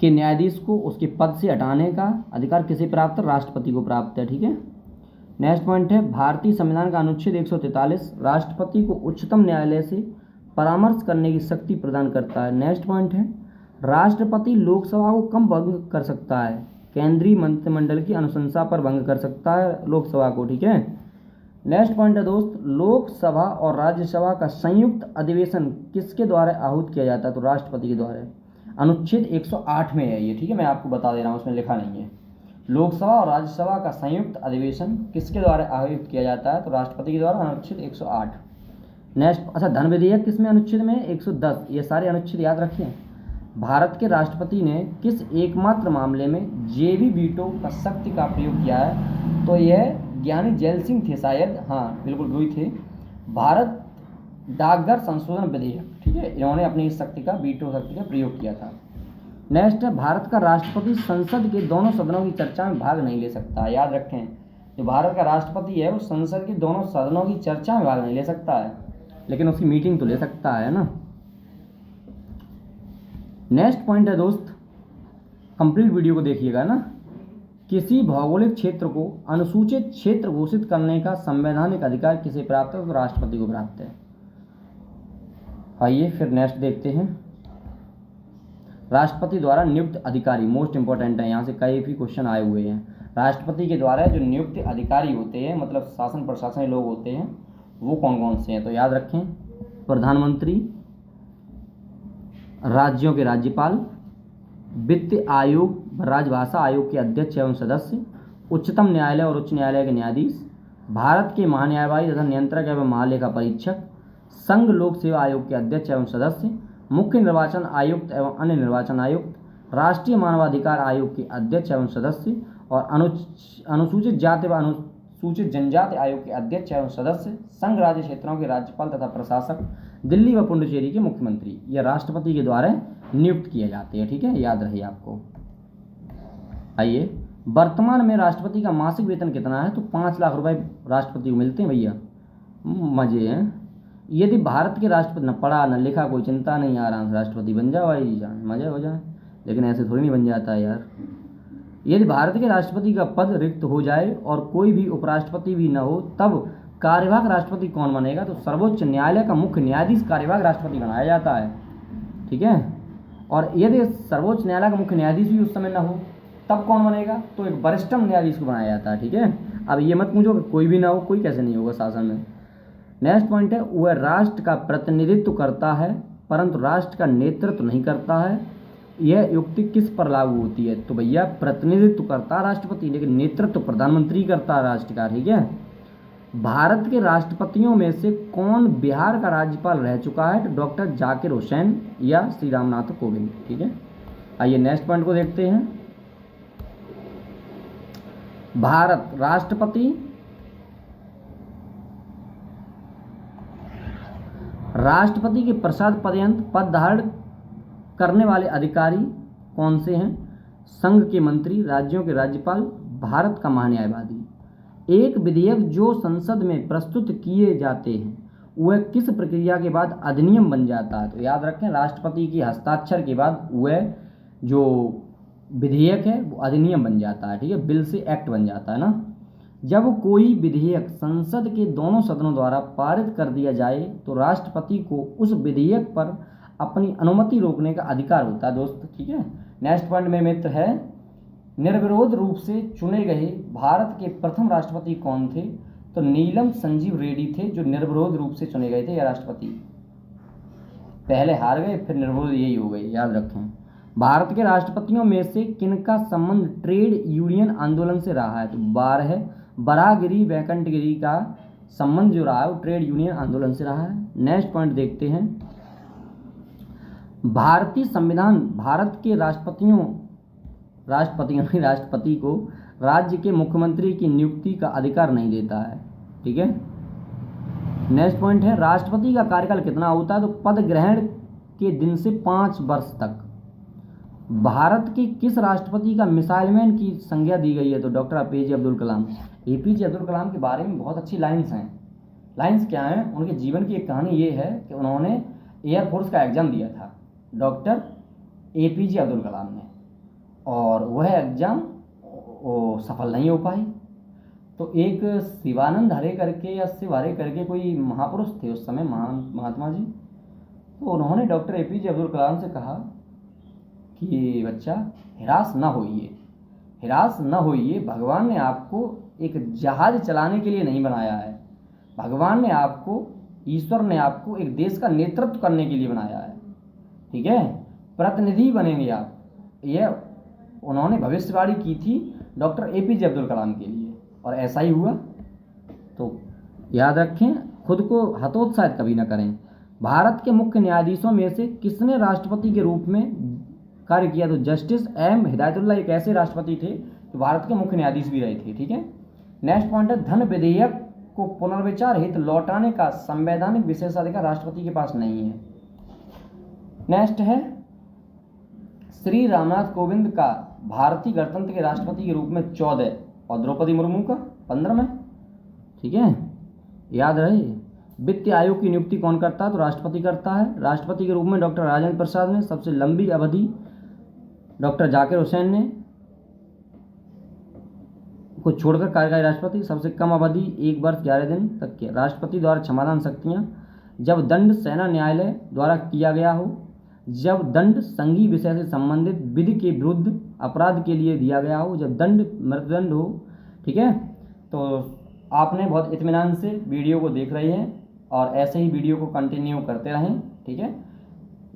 S1: के न्यायाधीश को उसके पद से हटाने का अधिकार किसे प्राप्त है? राष्ट्रपति को प्राप्त है। ठीक है, नेक्स्ट पॉइंट है भारतीय संविधान का अनुच्छेद 143 राष्ट्रपति को उच्चतम न्यायालय से परामर्श करने की शक्ति प्रदान करता है। नेक्स्ट पॉइंट है राष्ट्रपति लोकसभा को कब भंग कर सकता है? केंद्रीय मंत्रिमंडल की अनुशंसा पर भंग कर सकता है लोकसभा को। ठीक है, नेक्स्ट पॉइंट है दोस्त, लोकसभा और राज्यसभा का संयुक्त अधिवेशन किसके द्वारा आहूत किया जाता है? तो राष्ट्रपति के द्वारा। अनुच्छेद 108 में है ये। ठीक है, मैं आपको बता दे रहा हूँ, उसमें लिखा नहीं है। लोकसभा और राज्यसभा का संयुक्त अधिवेशन किसके द्वारा आहूत किया जाता है? तो राष्ट्रपति के द्वारा। अनुच्छेद 108। नेक्स्ट, अच्छा, धन विधेयक किसमें अनुच्छेद में? 110। ये सारे अनुच्छेद याद रखिए। भारत के राष्ट्रपति ने किस एकमात्र मामले में जेबी वीटो का शक्ति का प्रयोग किया है? तो यह ज्ञानी जैल सिंह थे शायद, हाँ बिल्कुल वही थे। भारत डाकघर संशोधन विधेयक। ठीक है, इन्होंने अपनी इस शक्ति का, वीटो शक्ति का प्रयोग किया था। नेक्स्ट है भारत का राष्ट्रपति संसद के दोनों सदनों की चर्चा में भाग नहीं ले सकता। याद रखें, जो भारत का राष्ट्रपति है वो संसद के दोनों सदनों की चर्चा में भाग नहीं ले सकता है, लेकिन उसकी मीटिंग तो ले सकता है ना। नेक्स्ट पॉइंट है दोस्त, कंप्लीट वीडियो को देखिएगा ना। किसी भौगोलिक क्षेत्र को अनुसूचित क्षेत्र घोषित करने का संवैधानिक अधिकार किसे प्राप्त है? तो राष्ट्रपति को प्राप्त है। आइए फिर नेक्स्ट देखते हैं। राष्ट्रपति द्वारा नियुक्त अधिकारी मोस्ट इंपॉर्टेंट है, यहाँ से कई भी क्वेश्चन आए हुए हैं। राष्ट्रपति के द्वारा जो नियुक्त अधिकारी होते हैं, मतलब शासन प्रशासन लोग होते हैं, वो कौन कौन से हैं? तो याद रखें, प्रधानमंत्री, राज्यों के राज्यपाल, वित्त आयोग, राजभाषा आयोग के अध्यक्ष एवं सदस्य, उच्चतम न्यायालय और उच्च न्यायालय के न्यायाधीश, भारत के महान्यायवादी तथा नियंत्रक एवं महालेखा परीक्षक, संघ लोक सेवा आयोग के अध्यक्ष एवं सदस्य, मुख्य निर्वाचन आयुक्त एवं अन्य निर्वाचन आयुक्त, राष्ट्रीय मानवाधिकार आयोग के अध्यक्ष एवं सदस्य और अनुसूचित जाति व अनुसूचित जनजाति आयोग के अध्यक्ष एवं सदस्य, संघ राज्य क्षेत्रों के राज्यपाल तथा प्रशासक, दिल्ली व पुडुचेरी के मुख्यमंत्री, यह राष्ट्रपति के द्वारा नियुक्त किए जाते हैं। ठीक है, याद रहिए आपको। आइए, वर्तमान में राष्ट्रपति का मासिक वेतन कितना है? तो 5 लाख रुपए राष्ट्रपति को मिलते हैं भैया, मजे हैं। यदि भारत के राष्ट्रपति न पढ़ा न लिखा, कोई चिंता नहीं, आराम से राष्ट्रपति बन जाओ भाई जान, मजे हो जाए। लेकिन ऐसे थोड़ी नहीं बन जाता है यार। यदि भारत के राष्ट्रपति का पद रिक्त हो जाए और कोई भी उपराष्ट्रपति भी न हो, तब कार्यवाहक राष्ट्रपति कौन बनेगा? तो सर्वोच्च न्यायालय का मुख्य न्यायाधीश कार्यवाहक राष्ट्रपति बनाया जाता है। ठीक है, और यदि सर्वोच्च न्यायालय का मुख्य न्यायाधीश भी उस समय न हो, तब कौन बनेगा? तो एक वरिष्ठतम न्यायाधीश को बनाया जाता है। ठीक है, अब ये मत पूछो कि कोई भी ना हो, कोई कैसे नहीं होगा शासन में। नेक्स्ट पॉइंट है, वह राष्ट्र का प्रतिनिधित्व करता है परंतु राष्ट्र का नेतृत्व नहीं करता है। यह युक्ति किस पर लागू होती है? तो भैया प्रतिनिधित्व करता राष्ट्रपति, लेकिन नेतृत्व प्रधानमंत्री करता है राष्ट्र का। ठीक है, भारत के राष्ट्रपतियों में से कौन बिहार का राज्यपाल रह चुका है? तो डॉक्टर जाकिर हुसैन या श्री रामनाथ कोविंद। ठीक है, आइए नेक्स्ट पॉइंट को देखते हैं। भारत राष्ट्रपति के प्रसाद पर्यंत पद धारण करने वाले अधिकारी कौन से हैं? संघ के मंत्री, राज्यों के राज्यपाल, भारत का महान्यायवादी। एक विधेयक जो संसद में प्रस्तुत किए जाते हैं वह किस प्रक्रिया के बाद अधिनियम बन जाता है? तो याद रखें, राष्ट्रपति की हस्ताक्षर के बाद वह जो विधेयक है वो अधिनियम बन जाता है। ठीक है, बिल से एक्ट बन जाता है ना। जब कोई विधेयक संसद के दोनों सदनों द्वारा पारित कर दिया जाए तो राष्ट्रपति को उस विधेयक पर अपनी अनुमति रोकने का अधिकार होता है दोस्त। ठीक है, नेक्स्ट पॉइंट में मित्र है, निर्विरोध रूप से चुने गए भारत के प्रथम राष्ट्रपति कौन थे? तो नीलम संजीव रेड्डी थे, जो निर्विरोध रूप से चुने गए थे। यह राष्ट्रपति पहले हार गए, फिर निर्विरोध यही हो गए, याद रखें। भारत के राष्ट्रपतियों में से किनका संबंध ट्रेड यूनियन आंदोलन से रहा है? तो बार है बराहगिरी वैकंठगिरी का संबंध जो रहा है वो ट्रेड यूनियन आंदोलन से रहा है। नेक्स्ट पॉइंट देखते हैं, भारतीय संविधान भारत के राष्ट्रपति को राज्य के मुख्यमंत्री की नियुक्ति का अधिकार नहीं देता है। ठीक है। नेक्स्ट पॉइंट है, राष्ट्रपति का कार्यकाल कितना होता है? तो पद ग्रहण के दिन से 5 वर्ष तक। भारत के किस राष्ट्रपति का मिसाइल मैन की संज्ञा दी गई है? तो doctor APJ Abdul Kalam. APJ Abdul Kalam के बारे में बहुत अच्छी लाइन्स हैं। लाइन्स क्या हैं? उनके जीवन की एक कहानी ये है कि उन्होंने एयरफोर्स का एग्ज़ाम दिया था, डॉक्टर एपीजे अब्दुल कलाम ने, और वह एग्ज़ाम सफल नहीं हो पाई। तो एक शिवानंद हरे करके या शिव हरे करके कोई महापुरुष थे उस समय, महात्मा जी, तो उन्होंने डॉक्टर एपीजे अब्दुल कलाम से कहा कि बच्चा हिरास न होइए, भगवान ने आपको एक जहाज चलाने के लिए नहीं बनाया है, भगवान ने आपको, ईश्वर ने आपको एक देश का नेतृत्व करने के लिए बनाया है। ठीक है, प्रतिनिधि बनेंगे आप। यह उन्होंने भविष्यवाणी की थी डॉक्टर एपीजे अब्दुल कलाम के लिए, और ऐसा ही हुआ। तो याद रखें, खुद को हतोत्साहित कभी ना करें। भारत के मुख्य न्यायाधीशों में से किसने राष्ट्रपति के रूप में कार्य किया? तो जस्टिस एम हिदायतुल्लाह एक ऐसे राष्ट्रपति थे जो भारत के मुख्य न्यायाधीश भी रहे थे। ठीक है। नेक्स्ट पॉइंट है, धन विधेयक को पुनर्विचार हित लौटाने का संवैधानिक विशेषाधिकार राष्ट्रपति के पास नहीं है। नेक्स्ट है, श्री रामनाथ कोविंद का भारतीय गणतंत्र के राष्ट्रपति के रूप में 14 और द्रौपदी मुर्मू का 15 में। ठीक है, याद रहे। वित्त आयोग की नियुक्ति कौन करता है? तो राष्ट्रपति करता है। राष्ट्रपति के रूप में डॉक्टर राजेंद्र प्रसाद ने, सबसे लंबी अवधि डॉक्टर जाकिर हुसैन ने को छोड़कर कार्यकारी राष्ट्रपति, सबसे कम अवधि 1 वर्ष 11 दिन तक की। राष्ट्रपति द्वारा क्षमादान शक्तियाँ, जब दंड सेना न्यायालय द्वारा किया गया हो, जब दंड संघीय विषय से संबंधित विधि के विरुद्ध अपराध के लिए दिया गया हो, जब दंड मृत्युदंड हो। ठीक है। तो आपने बहुत इत्मीनान से वीडियो को देख रहे हैं और ऐसे ही वीडियो को कंटिन्यू करते रहें। ठीक है,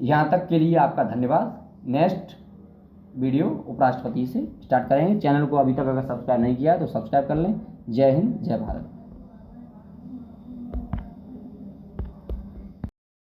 S1: यहाँ तक के लिए आपका धन्यवाद। नेक्स्ट वीडियो उपराष्ट्रपति से स्टार्ट करेंगे। चैनल को अभी तक अगर सब्सक्राइब नहीं किया तो सब्सक्राइब कर लें। जय हिंद, जय भारत।